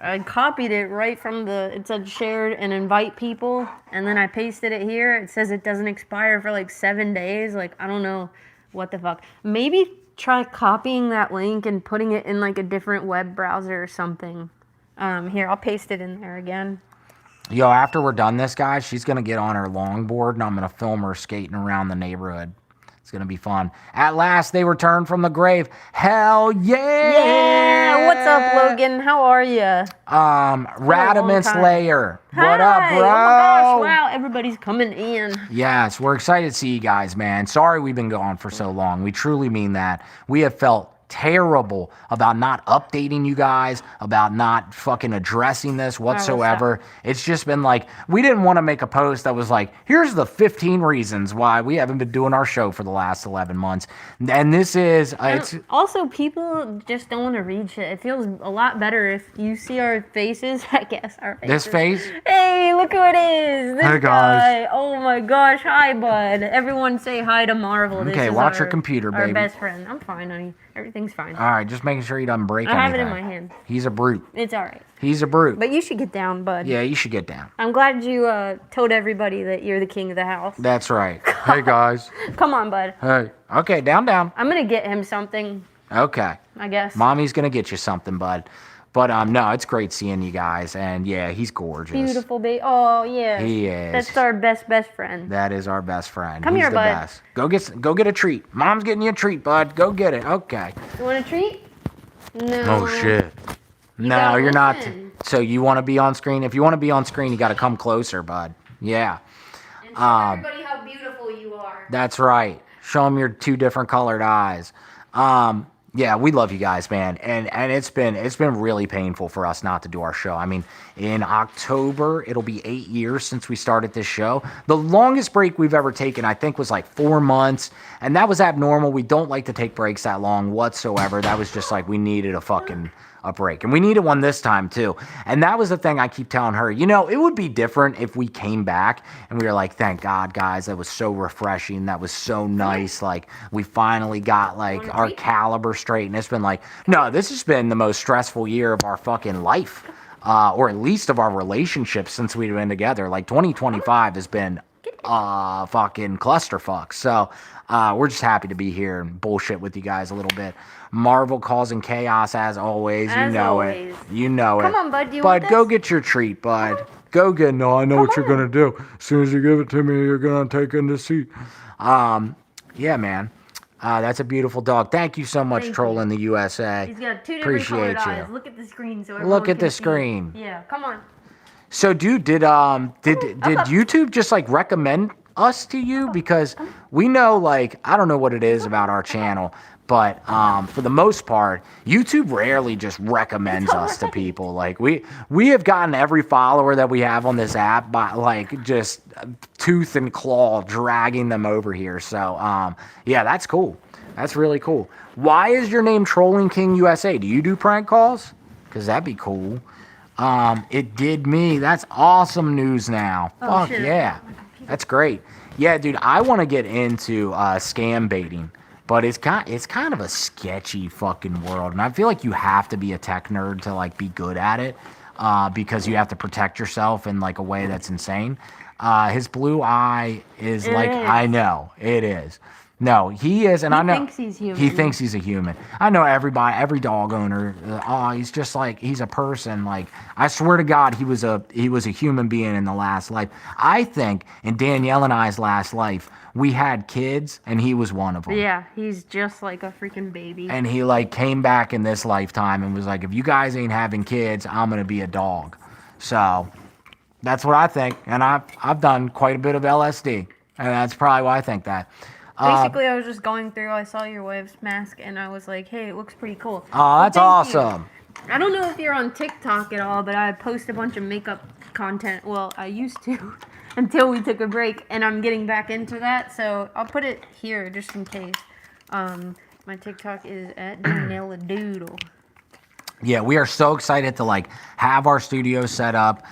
B: I copied it right from it said shared and invite people, and then I pasted it here. It says it doesn't expire for like 7 days. Like, I don't know what the fuck. Maybe try copying that link and putting it in like a different web browser or something. Here, I'll paste it in there again.
A: Yo, after we're done this, guys, she's going to get on her longboard, and I'm going to film her skating around the neighborhood. It's going to be fun. At last, they returned from the grave. Hell yeah!
B: Yeah! What's up, Logan? How are you?
A: Radamant's Lair. What up,
B: Hi!
A: bro?
B: Oh my gosh, wow, everybody's coming in.
A: Yes, we're excited to see you guys, man. Sorry we've been gone for so long. We truly mean that. We have felt terrible about not updating you guys, about not fucking addressing this whatsoever. It's just been like, we didn't want to make a post that was like, here's the 15 reasons why we haven't been doing our show for the last 11 months. And this is, it's
B: also, people just don't want to read shit. It feels a lot better if you see our faces, I guess, our faces.
A: this face.
B: Hey, look who it is. This
A: Hey,
B: guy.
A: guys.
B: Oh my gosh, hi, bud. Everyone say hi to Marvel. This
A: Okay,
B: is
A: watch
B: our,
A: your computer,
B: our
A: baby.
B: best friend. I'm fine, honey. Everything's everything's fine.
A: All right, just making sure he doesn't break
B: I
A: anything.
B: have it in my hand.
A: He's a brute.
B: It's all right.
A: He's a brute.
B: But you should get down, bud.
A: Yeah, you should get down.
B: I'm glad you told everybody that you're the king of the house.
A: That's right. Hey, guys.
B: Come on, bud.
A: Hey. Okay, down.
B: I'm gonna get him something,
A: Okay.
B: I guess.
A: Mommy's going to get you something, bud. But no, it's great seeing you guys. And yeah, he's gorgeous.
B: Beautiful baby. Oh, yeah.
A: He is.
B: That's our best friend.
A: That is our best friend.
B: Come
A: He's
B: here,
A: the
B: bud.
A: best. Go get a treat. Mom's getting you a treat, bud. Go get it. Okay.
B: You want a treat? No.
A: Oh shit. No,
B: gotta
A: you're not.
B: listen.
A: So you want to be on screen? If you want to be on screen, you got to come closer, bud. Yeah.
B: And show everybody how beautiful you are.
A: That's right. Show them your two different colored eyes. Yeah, we love you guys, man. And it's been really painful for us not to do our show. I mean, in October, it'll be 8 years since we started this show. The longest break we've ever taken, I think, was like 4 months. And that was abnormal. We don't like to take breaks that long whatsoever. That was just like we needed a break. And we needed one this time too. And that was the thing I keep telling her. You know, it would be different if we came back and we were like, thank God, guys, that was so refreshing. That was so nice. Like, we finally got like our caliber straight. And it's been like, no, this has been the most stressful year of our fucking life. Or at least of our relationship since we've been together. Like 2025 has been fucking clusterfuck. So we're just happy to be here and bullshit with you guys a little bit. Marvel causing chaos as always. You know it. You know it.
B: Come on, bud. Do you
A: Bud,
B: want
A: go
B: this?
A: get your treat, bud. Go get. No, I know what you're gonna do. As soon as you give it to me, you're gonna take in the seat. Yeah, man. That's a beautiful dog. Thank you so much,
B: Thank
A: Trolling the USA.
B: He's got two different colored
A: Appreciate you.
B: eyes. Look at the screen so
A: Look
B: everyone
A: at
B: can
A: the
B: see.
A: screen.
B: Yeah, come on.
A: So, dude, did YouTube just like recommend us to you? Because we know, like, I don't know what it is about our channel, but for the most part, YouTube rarely just recommends us to people. Like, we have gotten every follower that we have on this app by like just tooth and claw dragging them over here. So, yeah, that's cool. That's really cool. Why is your name Trolling King USA? Do you do prank calls? Because that'd be cool. It did me. That's awesome news now. Fuck
B: shit.
A: yeah. That's great. Yeah, dude, I want to get into scam baiting, but it's kind of a sketchy fucking world, and I feel like you have to be a tech nerd to like be good at it, because you have to protect yourself in like a way that's insane. His blue eye is like,
B: is.
A: I know it is. No, he is, and I know
B: thinks he's human.
A: He thinks he's a human. I know everybody, every dog owner. He's just like he's a person. Like, I swear to God, he was a human being in the last life. I think in Danielle and I's last life, we had kids, and he was one of them.
B: Yeah, he's just like a freaking baby.
A: And he like came back in this lifetime and was like, if you guys ain't having kids, I'm gonna be a dog. So that's what I think, and I've done quite a bit of LSD, and that's probably why I think that.
B: Basically, I was just going through, I saw your wife's mask, and I was like, hey, it looks pretty cool.
A: Oh, that's
B: Well, thank you.
A: awesome.
B: I don't know if you're on TikTok at all, but I post a bunch of makeup content. Well, I used to until we took a break, and I'm getting back into that, so I'll put it here just in case. My TikTok is at Daniela Doodle.
A: Yeah, we are so excited to like have our studio set up.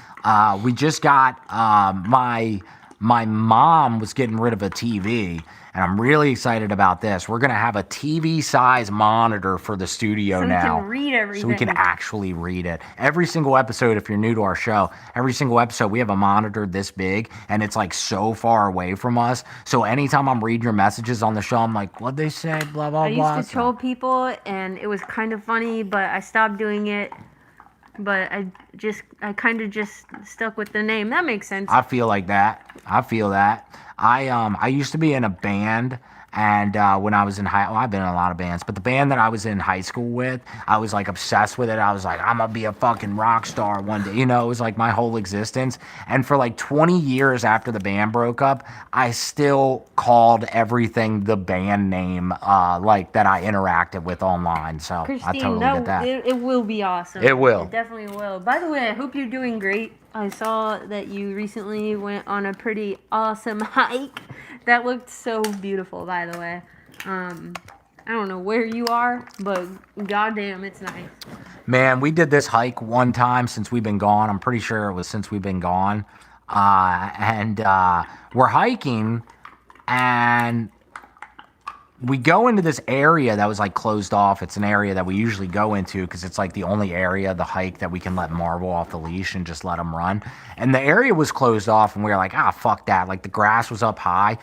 A: We just got my mom was getting rid of a TV, and I'm really excited about this. We're gonna have a TV size monitor for the studio
B: So we
A: now,
B: can read everything.
A: so we can actually read it. Every single episode, if you're new to our show, every single episode we have a monitor this big, and it's like so far away from us. So anytime I'm reading your messages on the show, I'm like, what'd they say? Blah blah
B: I
A: blah.
B: used to troll people, and it was kind of funny, but I stopped doing it. But I kind of just stuck with the name. That makes sense.
A: I feel like that. I feel that. I used to be in a band, and when I was in I've been in a lot of bands, but the band that I was in high school with, I was like obsessed with it. I was like, I'm gonna be a fucking rock star one day. You know, it was like my whole existence. And for like 20 years after the band broke up, I still called everything the band name, like that I interacted with online. So
B: Christine,
A: I totally get that.
B: It will be awesome.
A: It will.
B: It definitely will. By the way, I hope you're doing great. I saw that you recently went on a pretty awesome hike. That looked so beautiful, by the way. I don't know where you are, but goddamn, it's nice.
A: Man, we did this hike one time since we've been gone. I'm pretty sure it was since we've been gone. And we're hiking, and we go into this area that was like closed off. It's an area that we usually go into because it's like the only area, the hike, that we can let Marvel off the leash and just let him run. And the area was closed off, and we were like, fuck that. Like the grass was up high.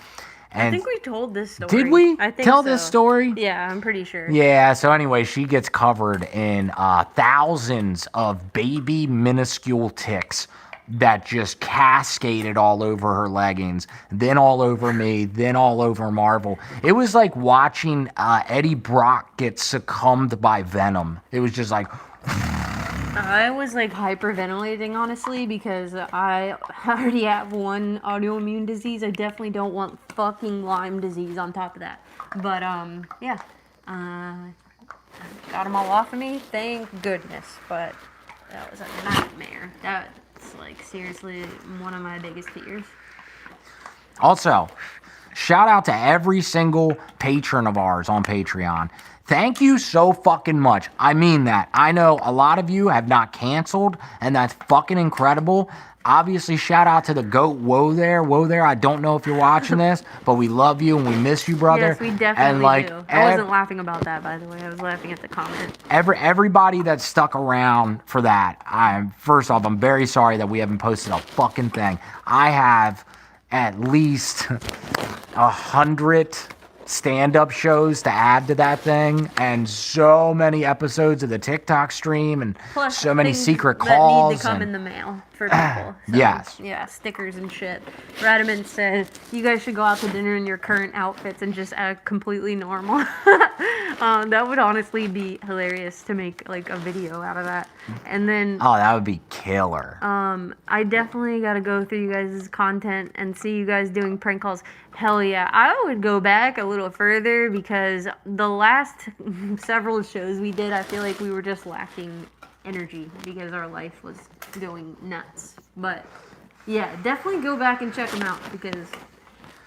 A: And
B: I think we told this story.
A: did we
B: I think
A: tell
B: so.
A: this story?
B: Yeah, I'm pretty sure.
A: Yeah, so anyway, she gets covered in thousands of baby minuscule ticks that just cascaded all over her leggings, then all over me, then all over Marvel. It was like watching Eddie Brock get succumbed by venom. It was just like...
B: I was like hyperventilating, honestly, because I already have one autoimmune disease. I definitely don't want fucking Lyme disease on top of that. But yeah, got them all off of me, thank goodness. But that was a nightmare. That's like seriously one of my biggest fears.
A: Also, shout out to every single patron of ours on Patreon. Thank you so fucking much. I mean that. I know a lot of you have not canceled, and that's fucking incredible. Obviously, shout out to the GOAT Woe there. Whoa there, I don't know if you're watching this, but we love you and we miss you, brother.
B: Yes, we definitely do. I wasn't laughing about that, by the way. I was laughing at the comment.
A: Everybody that stuck around for that, first off, I'm very sorry that we haven't posted a fucking thing. I have at least 100 stand-up shows to add to that thing, and so many episodes of the TikTok stream, and
B: Plus
A: so many
B: things
A: secret calls.
B: that need to come in the mail for people. So,
A: yes.
B: Yeah, stickers and shit. Radiman said, you guys should go out to dinner in your current outfits and just act completely normal. That would honestly be hilarious to make like a video out of that. And then...
A: Oh, that would be killer.
B: I definitely got to go through you guys' content and see you guys doing prank calls. Hell yeah. I would go back a little further because the last several shows we did, I feel like we were just lacking energy because our life was going nuts. But yeah, definitely go back and check them out because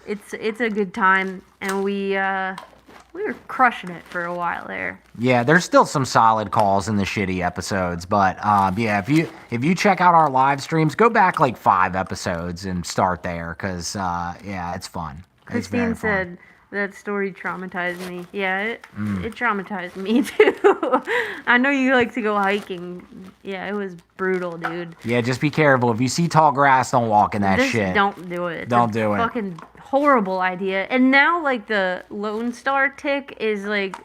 B: it's a good time, and we were crushing it for a while there.
A: Yeah, there's still some solid calls in the shitty episodes, but yeah, if you check out our live streams, go back like 5 episodes and start there, because yeah, it's fun.
B: Christine said that story traumatized me. Yeah, it traumatized me too. I know you like to go hiking. Yeah, it was brutal, dude.
A: Yeah, just be careful. If you see tall grass, don't walk in that
B: Just
A: shit.
B: don't do it.
A: Don't do it.
B: Fucking horrible idea. And now, like, the Lone Star tick is, like,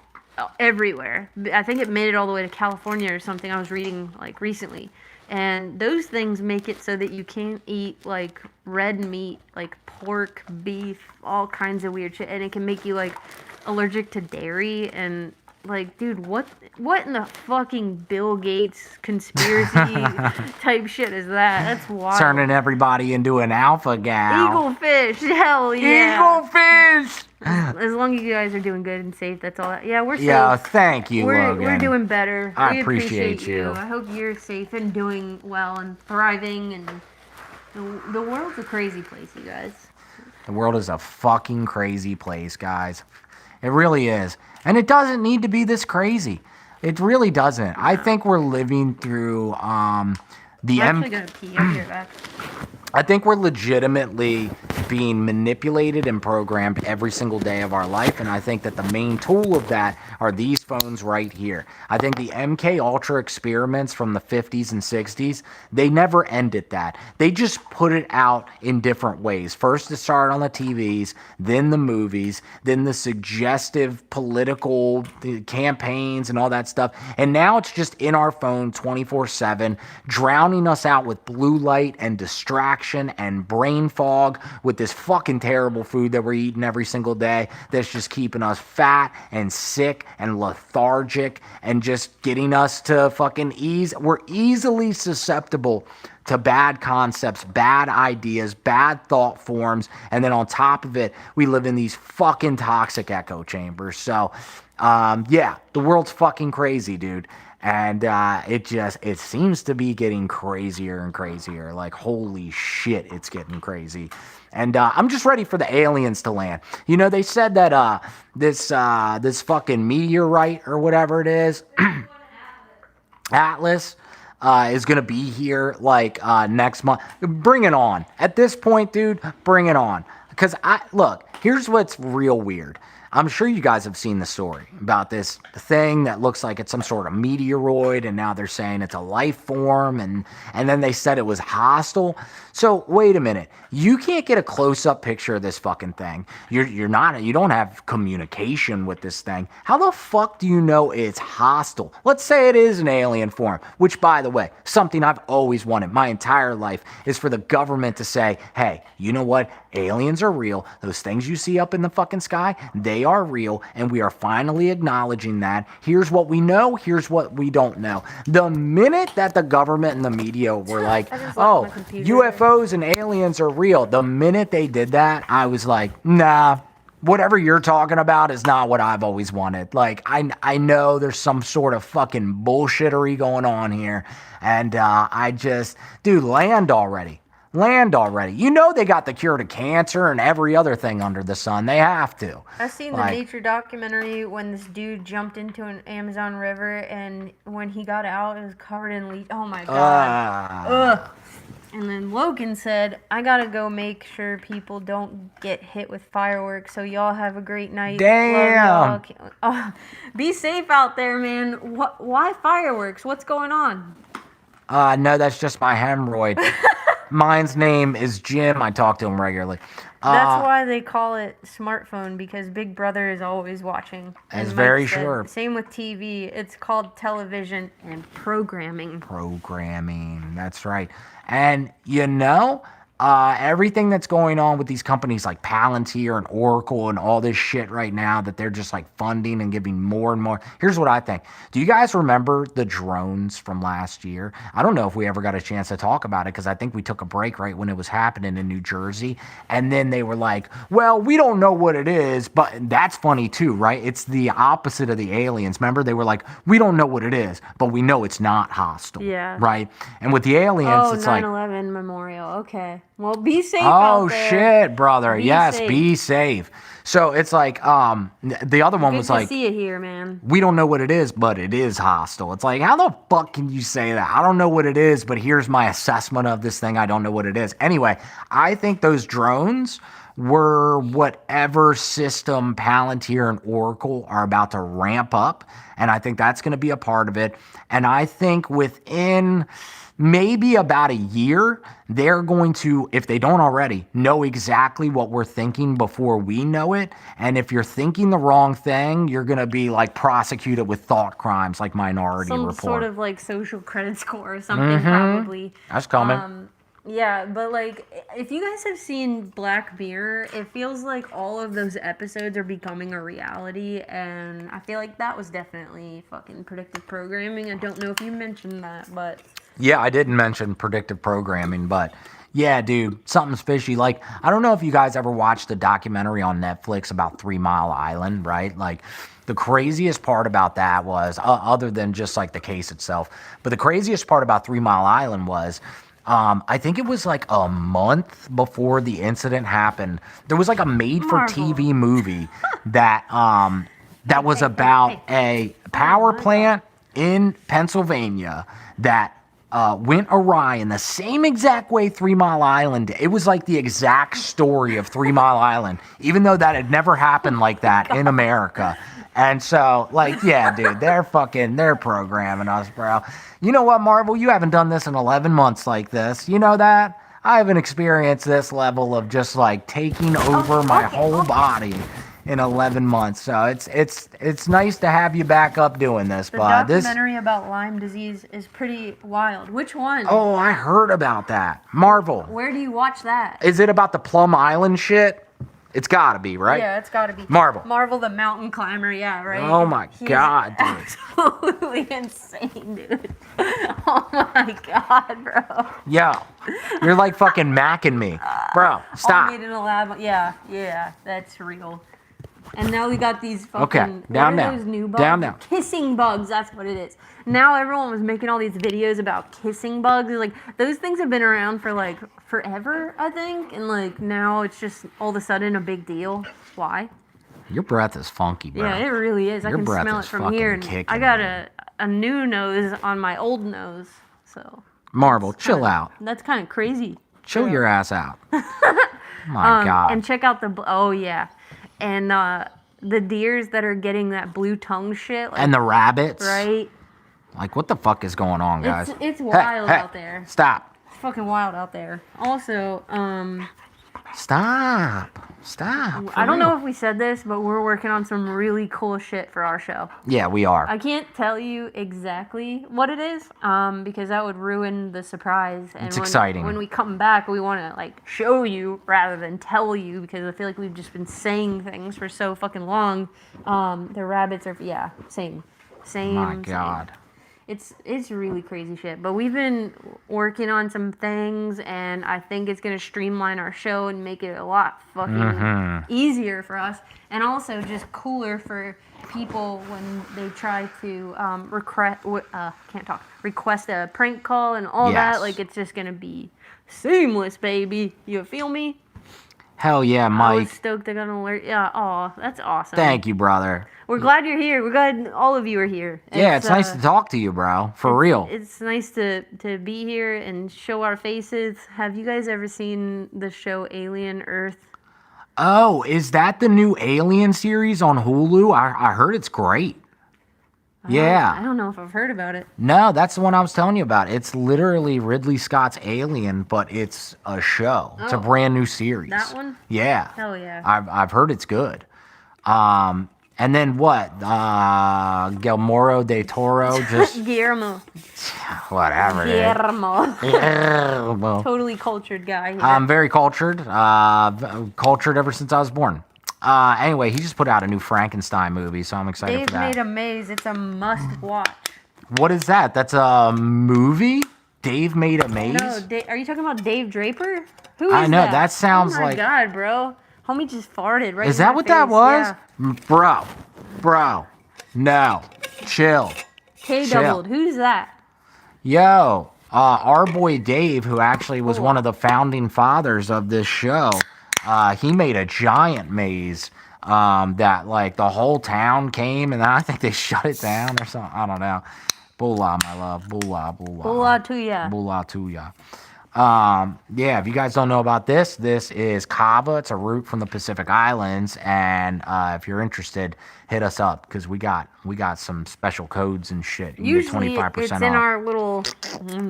B: everywhere. I think it made it all the way to California or something. I was reading, like, recently. And those things make it so that you can't eat, like, red meat, like pork, beef, all kinds of weird shit. And it can make you, like, allergic to dairy. And, like, dude, what in the fucking Bill Gates conspiracy type shit is that? That's wild.
A: Turning everybody into an alpha gal.
B: Eagle fish, hell yeah.
A: Eagle fish!
B: As long as you guys are doing good and safe, that's all. Yeah, we're safe.
A: Yeah, thank you, Logan.
B: We're doing better.
A: I
B: We
A: appreciate you.
B: I hope you're safe and doing well and thriving. And the world's a crazy place, you guys.
A: The world is a fucking crazy place, guys. It really is. And it doesn't need to be this crazy. It really doesn't. I think we're living through the
B: I'm actually gonna pee. I'll be right back.
A: I think we're legitimately being manipulated and programmed every single day of our life, and I think that the main tool of that are these phones right here. I think the MK Ultra experiments from the 50s and 60s, they never ended that. They just put it out in different ways. First it started on the TVs, then the movies, then the suggestive political campaigns and all that stuff, and now it's just in our phone 24/7, drowning us out with blue light and distraction and brain fog with this fucking terrible food that we're eating every single day that's just keeping us fat and sick and lethargic and just getting us to fucking we're easily susceptible to bad concepts, bad ideas, bad thought forms, and then on top of it, we live in these fucking toxic echo chambers. So, yeah, the world's fucking crazy, dude. And it seems to be getting crazier and crazier. Like, holy shit, it's getting crazy. And I'm just ready for the aliens to land. You know, they said that this fucking meteorite or whatever it is, Atlas, is going to be here like next month. Bring it on. At this point, dude, bring it on. Because, look, here's what's real weird. I'm sure you guys have seen the story about this thing that looks like it's some sort of meteoroid, and now they're saying it's a life form, and then they said it was hostile. So wait a minute, you can't get a close-up picture of this fucking thing. You don't have communication with this thing. How the fuck do you know it's hostile? Let's say it is an alien form, which, by the way, something I've always wanted my entire life is for the government to say, hey, you know what? Aliens are real. Those things you see up in the fucking sky, they are real, and we are finally acknowledging that. Here's what we know, here's what we don't know. The minute that the government and the media were like, oh, UFOs and aliens are real, the minute they did that, I was like, nah, whatever you're talking about is not what I've always wanted. Like, I know there's some sort of fucking bullshittery going on here, and dude, land already. Land already. You know they got the cure to cancer and every other thing under the sun. They have to.
B: I seen the nature documentary when this dude jumped into an Amazon river, and when he got out, it was covered in leech. Oh my god. Ugh. And then Logan said, I gotta go make sure people don't get hit with fireworks, so y'all have a great night.
A: Damn.
B: Oh, be safe out there, man. Why fireworks? What's going on?
A: No, that's just my hemorrhoid. Mine's name is Jim. I talk to him regularly.
B: That's why they call it smartphone, because Big Brother is always watching.
A: That's very sure.
B: Same with TV. It's called television and programming.
A: Programming. That's right. And everything that's going on with these companies like Palantir and Oracle and all this shit right now that they're just like funding and giving more and more. Here's what I think. Do you guys remember the drones from last year? I don't know if we ever got a chance to talk about it because I think we took a break right when it was happening in New Jersey. And then they were like, well, we don't know what it is, but that's funny too, right? It's the opposite of the aliens. Remember, they were like, we don't know what it is, but we know it's not hostile.
B: Yeah.
A: Right? And with the aliens, it's
B: 9/11 memorial. Okay. Well, be safe out there.
A: Oh, shit, brother. Yes, be safe. So it's like, the other one was like,
B: see it here, man.
A: We don't know what it is, but it is hostile. It's like, how the fuck can you say that? I don't know what it is, but here's my assessment of this thing. I don't know what it is. Anyway, I think those drones were whatever system Palantir and Oracle are about to ramp up. And I think that's going to be a part of it. And I think within maybe about a year, they're going to, if they don't already, know exactly what we're thinking before we know it. And if you're thinking the wrong thing, you're going to be like prosecuted with thought crimes like Minority Report.
B: Some sort of like social credit score or something, probably.
A: That's coming.
B: Yeah, but like, if you guys have seen Black Mirror, it feels like all of those episodes are becoming a reality, and I feel like that was definitely fucking predictive programming. I don't know if you mentioned that, but...
A: Yeah, I didn't mention predictive programming, but yeah, dude, something's fishy. Like, I don't know if you guys ever watched the documentary on Netflix about 3 Mile Island, right? Like, the craziest part about that was, other than just like the case itself, but the craziest part about 3 Mile Island was... I think it was like a month before the incident happened. There was like a made-for-TV movie that was about a power plant in Pennsylvania that went awry in the same exact way 3 Mile Island did. It was like the exact story of 3 Mile Island, even though that had never happened like that in America. And so, like, yeah, dude, they're programming us, bro. You know what, Marvel? You haven't done this in 11 months like this. You know that? I haven't experienced this level of just, like, taking over my whole body in 11 months. So it's nice to have you back up doing this.
B: The documentary about Lyme disease is pretty wild. Which one?
A: Oh, I heard about that. Marvel.
B: Where do you watch that?
A: Is it about the Plum Island shit? It's gotta be, right?
B: Yeah, it's gotta be.
A: Marvel
B: the mountain climber, yeah, right?
A: Oh my god, dude.
B: Absolutely insane, dude. Oh my god, bro.
A: Yo, you're like fucking macking me. Bro, stop.
B: All made in a lab. Yeah, that's real. And now we got these fucking...
A: Okay, down now.
B: Those new bugs?
A: Down now.
B: Kissing bugs, that's what it is. Now everyone was making all these videos about kissing bugs. Like, those things have been around for, like, forever, I think. And, like, now it's just all of a sudden a big deal. Why?
A: Your breath is funky, bro.
B: Yeah, it really is. I can smell it from here. And I got a new nose on my old nose, so...
A: Marvel, chill out.
B: That's kind of crazy.
A: Chill your ass out. My God.
B: And check out the... Oh, yeah. And the deers that are getting that blue tongue shit, like,
A: And the rabbits.
B: right?
A: Like, what the fuck is going on, guys?
B: It's
A: Hey,
B: wild
A: hey,
B: out there.
A: Stop.
B: It's fucking wild out there. Also,
A: Stop. Stop. For
B: I don't
A: real.
B: know if we said this, but we're working on some really cool shit for our show.
A: Yeah, we are.
B: I can't tell you exactly what it is, because that would ruin the surprise. And
A: It's exciting.
B: When we come back, we want to like show you rather than tell you, because I feel like we've just been saying things for so fucking long. The rabbits are same.
A: My
B: Same.
A: God.
B: It's really crazy shit. But we've been working on some things, and I think it's gonna streamline our show and make it a lot fucking easier for us, and also just cooler for people when they try to request a prank call and all
A: Yes.
B: that. Like, it's just gonna be seamless, baby. You feel me?
A: Hell yeah,
B: I was
A: Mike.
B: stoked I got an alert. Yeah. Oh, that's awesome.
A: Thank you, brother.
B: We're glad you're here. We're glad all of you are here.
A: Yeah, it's nice to talk to you, bro. For real.
B: It's nice to be here and show our faces. Have you guys ever seen the show Alien Earth?
A: Oh, is that the new Alien series on Hulu? I heard it's great.
B: I
A: Yeah.
B: don't know if I've heard about it.
A: No, that's the one I was telling you about. It's literally Ridley Scott's Alien, but it's a show. It's a
B: Oh.
A: brand new series.
B: That one?
A: Yeah.
B: Hell yeah.
A: I've heard it's good. And then what? Guillermo del Toro, just
B: Guillermo.
A: whatever. Dude.
B: Guillermo.
A: Guillermo.
B: Totally cultured guy. Here.
A: I'm very cultured. Cultured ever since I was born. Anyway, he just put out a new Frankenstein movie, so I'm excited
B: Dave
A: for that.
B: Made a Maze. It's a must watch.
A: What is that? That's a movie? Dave Made a Maze?
B: No, are you talking about Dave Draper? Who is
A: I know,
B: that?
A: that sounds
B: oh my
A: like-
B: God, bro. Homie just farted right
A: Is
B: in
A: that
B: my
A: what that
B: face.
A: was?
B: Yeah.
A: Bro. No. Chill.
B: K-doubled. Who's that?
A: Yo, our boy Dave, who actually was one of the founding fathers of this show, he made a giant maze that like the whole town came, and then I think they shut it down or something. I don't know. Boolah, my love. Boolah, boolah.
B: Boolah to ya.
A: Boolah to ya. Yeah, if you guys don't know about this is kava. It's a root from the Pacific Islands, and if you're interested, hit us up because we got some special codes and shit. You
B: Usually
A: get 25%
B: it's
A: off.
B: in our little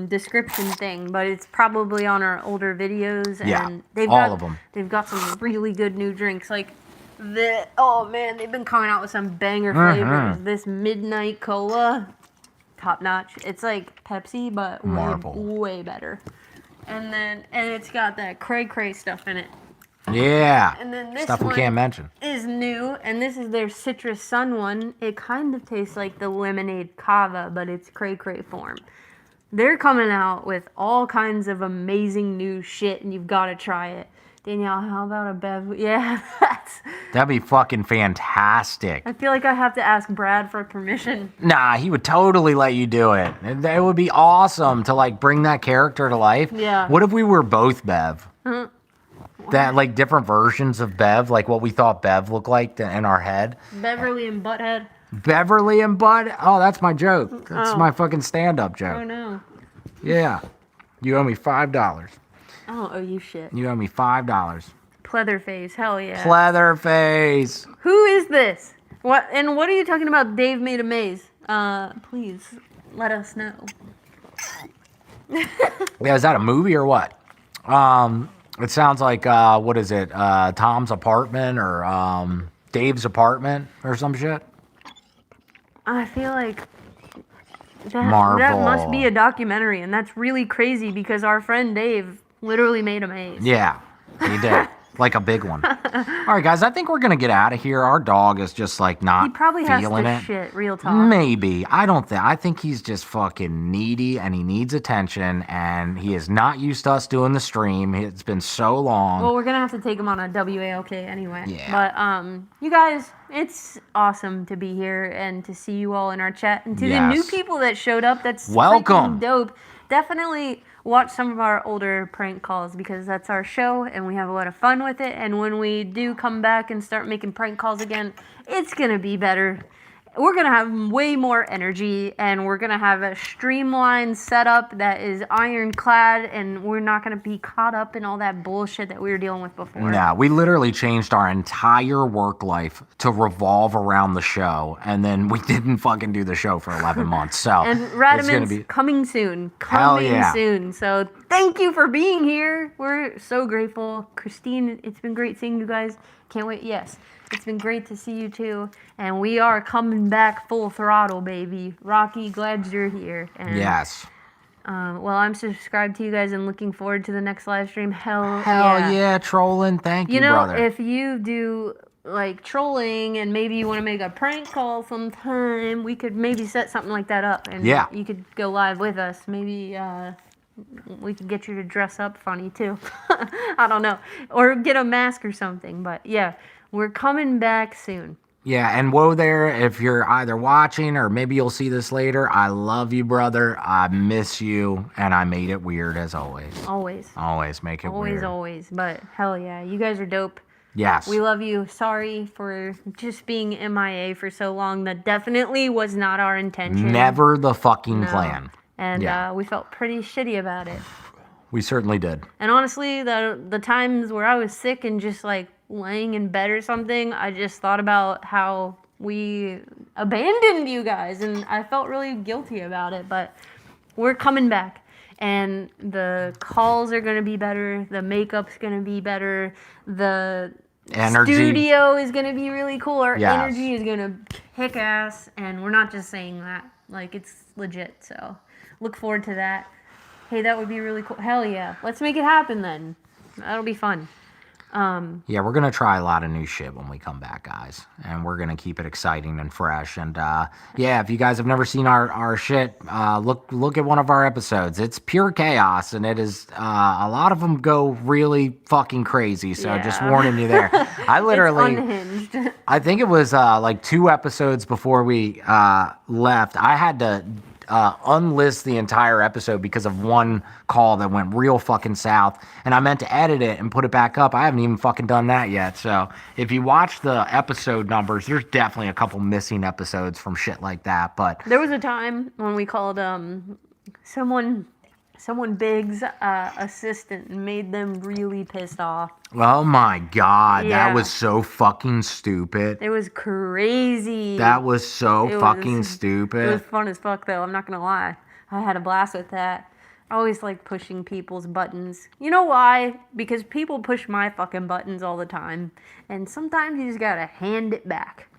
B: description thing, but it's probably on our older videos. And
A: Yeah,
B: they've
A: all
B: got,
A: of 'em.
B: They've got some really good new drinks. Like oh man, they've been coming out with some banger
A: Mm-hmm.
B: flavors. This Midnight Cola, top notch. It's like Pepsi, but
A: Marvel.
B: way better. And it's got that cray stuff in it.
A: Yeah.
B: And then this
A: Stuff we
B: one
A: can't mention.
B: is new, and this is their Citrus Sun one. It kind of tastes like the lemonade kava, but it's cray form. They're coming out with all kinds of amazing new shit, and you've got to try it. Danielle, how about a bev? Yeah,
A: That'd be fucking fantastic.
B: I feel like I have to ask Brad for permission.
A: Nah, he would totally let you do it. It would be awesome to like bring that character to life.
B: Yeah.
A: What if we were both Bev? That like different versions of Bev, like what we thought Bev looked like in our head.
B: Beverly and Butthead.
A: Beverly and Bud. Oh, that's my joke. That's
B: Oh.
A: my fucking stand-up
B: Oh
A: joke.
B: no.
A: Yeah. You owe me $5.
B: I don't owe you shit.
A: You owe me $5.
B: Pleatherface, hell yeah.
A: Pleatherface.
B: Who is this? What are you talking about? Dave Made a Maze. Please let us know.
A: Yeah, is that a movie or what? It sounds like what is it? Tom's apartment or Dave's apartment or some shit.
B: I feel like that
A: Marvel.
B: must be a documentary, and that's really crazy because our friend Dave literally made a maze.
A: Yeah, he did. Like a big one. All right, guys, I think we're gonna get out of here. Our dog is just like not
B: He probably has
A: feeling
B: to
A: it.
B: shit, real talk.
A: Maybe. I don't think. I think he's just fucking needy and he needs attention and he is not used to us doing the stream. It's been so long.
B: Well, we're gonna have to take him on a WALK anyway.
A: Yeah.
B: But you guys, it's awesome to be here and to see you all in our chat, and to the new
A: Yes.
B: people that showed up. That's
A: Welcome.
B: freaking dope. Definitely watch some of our older prank calls because that's our show and we have a lot of fun with it. And when we do come back and start making prank calls again, it's gonna be better. we're gonna have way more energy, and we're gonna have a streamlined setup that is ironclad, and we're not gonna be caught up in all that bullshit that we were dealing with before.
A: No, we literally changed our entire work life to revolve around the show, and then we didn't fucking do the show for 11 months. So
B: And
A: it's gonna
B: Radaman's
A: be
B: coming soon.
A: Hell yeah.
B: Soon. So thank you for being here. We're so grateful. Christine, it's been great seeing you guys. Can't wait. Yes, it's been great to see you too. And we are coming back full throttle, baby. Rocky, glad you're here. And,
A: yes.
B: well, I'm subscribed to you guys and looking forward to the next live stream. Hell
A: Yeah, trolling. Thank you,
B: You know,
A: brother.
B: if you do like trolling and maybe you want to make a prank call sometime, we could maybe set something like that up, and
A: Yeah.
B: you could go live with us. Maybe we could get you to dress up funny too. I don't know, or get a mask or something. But yeah, we're coming back soon.
A: Yeah, and whoa there, if you're either watching or maybe you'll see this later, I love you, brother. I miss you, and I made it weird as always.
B: Always,
A: Make it weird.
B: always. But hell yeah, you guys are dope.
A: Yes.
B: We love you. Sorry for just being MIA for so long. That definitely was not our intention.
A: Never the fucking
B: No.
A: plan.
B: And
A: Yeah.
B: we felt pretty shitty about it.
A: We certainly did.
B: And honestly, the times where I was sick and just like laying in bed or something, I just thought about how we abandoned you guys, and I felt really guilty about it. But we're coming back, and the calls are gonna be better. The makeup's gonna be better. The
A: Energy.
B: studio is gonna be really cool. Our
A: Yes.
B: energy is gonna kick ass, and we're not just saying that. Like, it's legit. So look forward to that. Hey, that would be really cool. Hell yeah. Let's make it happen then. That'll be fun.
A: Yeah, we're gonna try a lot of new shit when we come back, guys, and we're gonna keep it exciting and fresh. And yeah, if you guys have never seen our shit, look at one of our episodes. It's pure chaos, and it is a lot of them go really fucking crazy. So just
B: Yeah.
A: warning you there. I literally,
B: It's unhinged.
A: I think it was like 2 episodes before we left. I had to unlist the entire episode because of one call that went real fucking south, and I meant to edit it and put it back up. I haven't even fucking done that yet. So if you watch the episode numbers, there's definitely a couple missing episodes from shit like that. But
B: There was a time when we called someone big's assistant and made them really pissed off.
A: oh my god,
B: Yeah.
A: that was so fucking stupid.
B: It was crazy.
A: That was so
B: It
A: fucking
B: was-
A: stupid.
B: It was fun as fuck, though. I'm not gonna lie. I had a blast with that. I always like pushing people's buttons. You know why? Because people push my fucking buttons all the time, and sometimes you just gotta hand it back.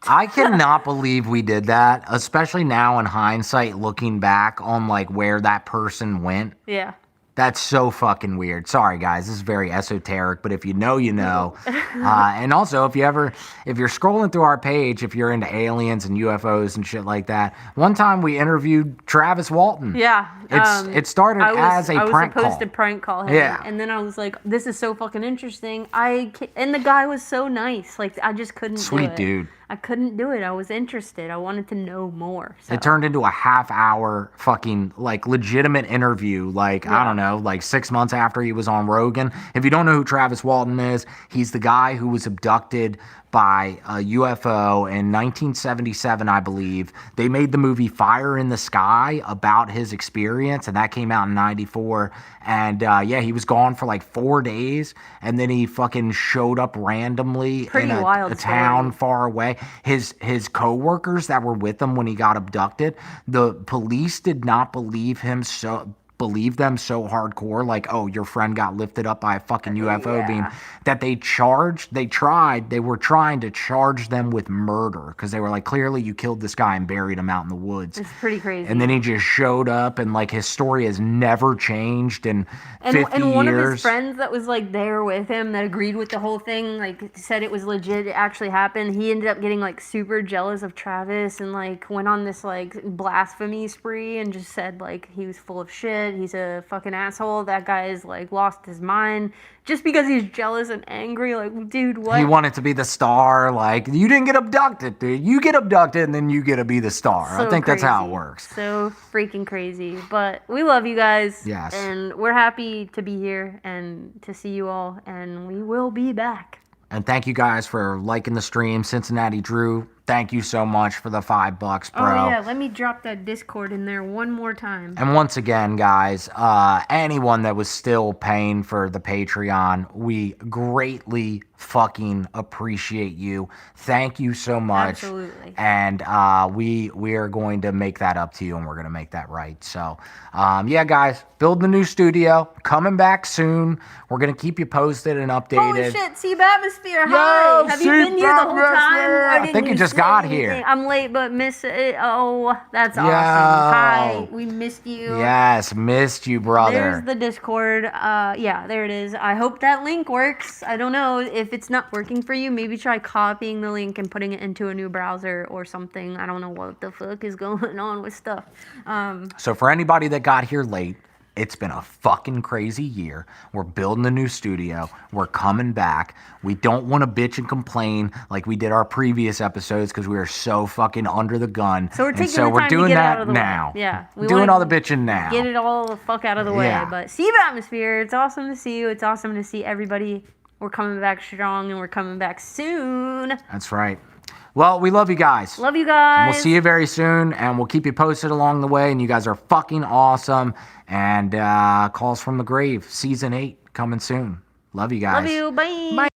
A: I cannot believe we did that, especially now in hindsight, looking back on like where that person went.
B: Yeah.
A: That's so fucking weird. Sorry, guys. This is very esoteric, but if you know, you know. And also, if you're scrolling through our page, if you're into aliens and UFOs and shit like that, one time we interviewed Travis Walton.
B: Yeah.
A: It started as a
B: I was
A: prank
B: supposed
A: call.
B: to prank call him.
A: Yeah.
B: And then I was like, this is so fucking interesting. And the guy was so nice. Like, I just couldn't do
A: Sweet
B: it.
A: dude.
B: I couldn't do it. I was interested. I wanted to know more. So.
A: It turned into a half-hour fucking like legitimate interview. Like I don't know, like 6 months after he was on Rogan. If you don't know who Travis Walton is, he's the guy who was abducted by a UFO in 1977, I believe. They made the movie Fire in the Sky about his experience, and that came out in '94. And yeah, he was gone for like 4 days, and then he fucking showed up randomly
B: Pretty
A: in
B: wild
A: a town
B: story.
A: far away. His co-workers that were with him when he got abducted, the police did not believe them so hardcore, like, oh, your friend got lifted up by a fucking UFO beam, that they were trying to charge them with murder, because they were like, clearly you killed this guy and buried him out in the woods.
B: It's pretty crazy.
A: And then he just showed up, and like his story has never changed in 50
B: and one
A: years.
B: of his friends that was like there with him that agreed with the whole thing, like said it was legit, it actually happened. He ended up getting like super jealous of Travis and like went on this like blasphemy spree and just said like he was full of shit, he's a fucking asshole, that guy is like lost his mind just because he's jealous and angry. Like, dude, what?
A: He wanted to be the star. Like, you didn't get abducted, dude. You get abducted and then you get to be the star. I
B: So
A: think that's how it
B: crazy.
A: works.
B: So freaking crazy. But we love you guys.
A: Yes.
B: And we're happy to be here and to see you all. And we will be back.
A: And thank you guys for liking the stream. Cincinnati Drew, Thank you so much for the $5, bro.
B: Oh yeah, let me drop that Discord in there one more time.
A: And once again, guys, anyone that was still paying for the Patreon, we greatly fucking appreciate you. Thank you so much.
B: Absolutely.
A: And we are going to make that up to you, and we're going to make that right. So, yeah, guys, building a new studio, coming back soon. We're going to keep you posted and updated.
B: Holy shit, Seab Atmosphere, hi! Have you been here the whole time? Or
A: I
B: didn't
A: think you just
B: say
A: got
B: anything?
A: here.
B: I'm late, but miss it. Oh, that's awesome.
A: Yo.
B: Hi, we missed you.
A: Yes, missed you, brother.
B: There's the Discord. Yeah, there it is. I hope that link works. I don't know if it's not working for you. Maybe try copying the link and putting it into a new browser or something. I don't know what the fuck is going on with stuff.
A: So for anybody that got here late, it's been a fucking crazy year. We're building a new studio. We're coming back. We don't want to bitch and complain like we did our previous episodes because we were so fucking under the gun.
B: So we're taking
A: and so
B: the
A: we're
B: time to
A: doing
B: get it
A: that
B: out of the
A: now.
B: way. Yeah, we
A: doing
B: wanna
A: all the bitching now.
B: Get it all the fuck out of the way.
A: Yeah.
B: But Seab Atmosphere, it's awesome to see you. It's awesome to see everybody. We're coming back strong and we're coming back soon.
A: That's right. Well, we love you guys.
B: Love you guys.
A: We'll see you very soon, and we'll keep you posted along the way. And you guys are fucking awesome. And Calls from the Grave, Season 8, coming soon. Love you guys.
B: Love you. Bye.
A: Bye.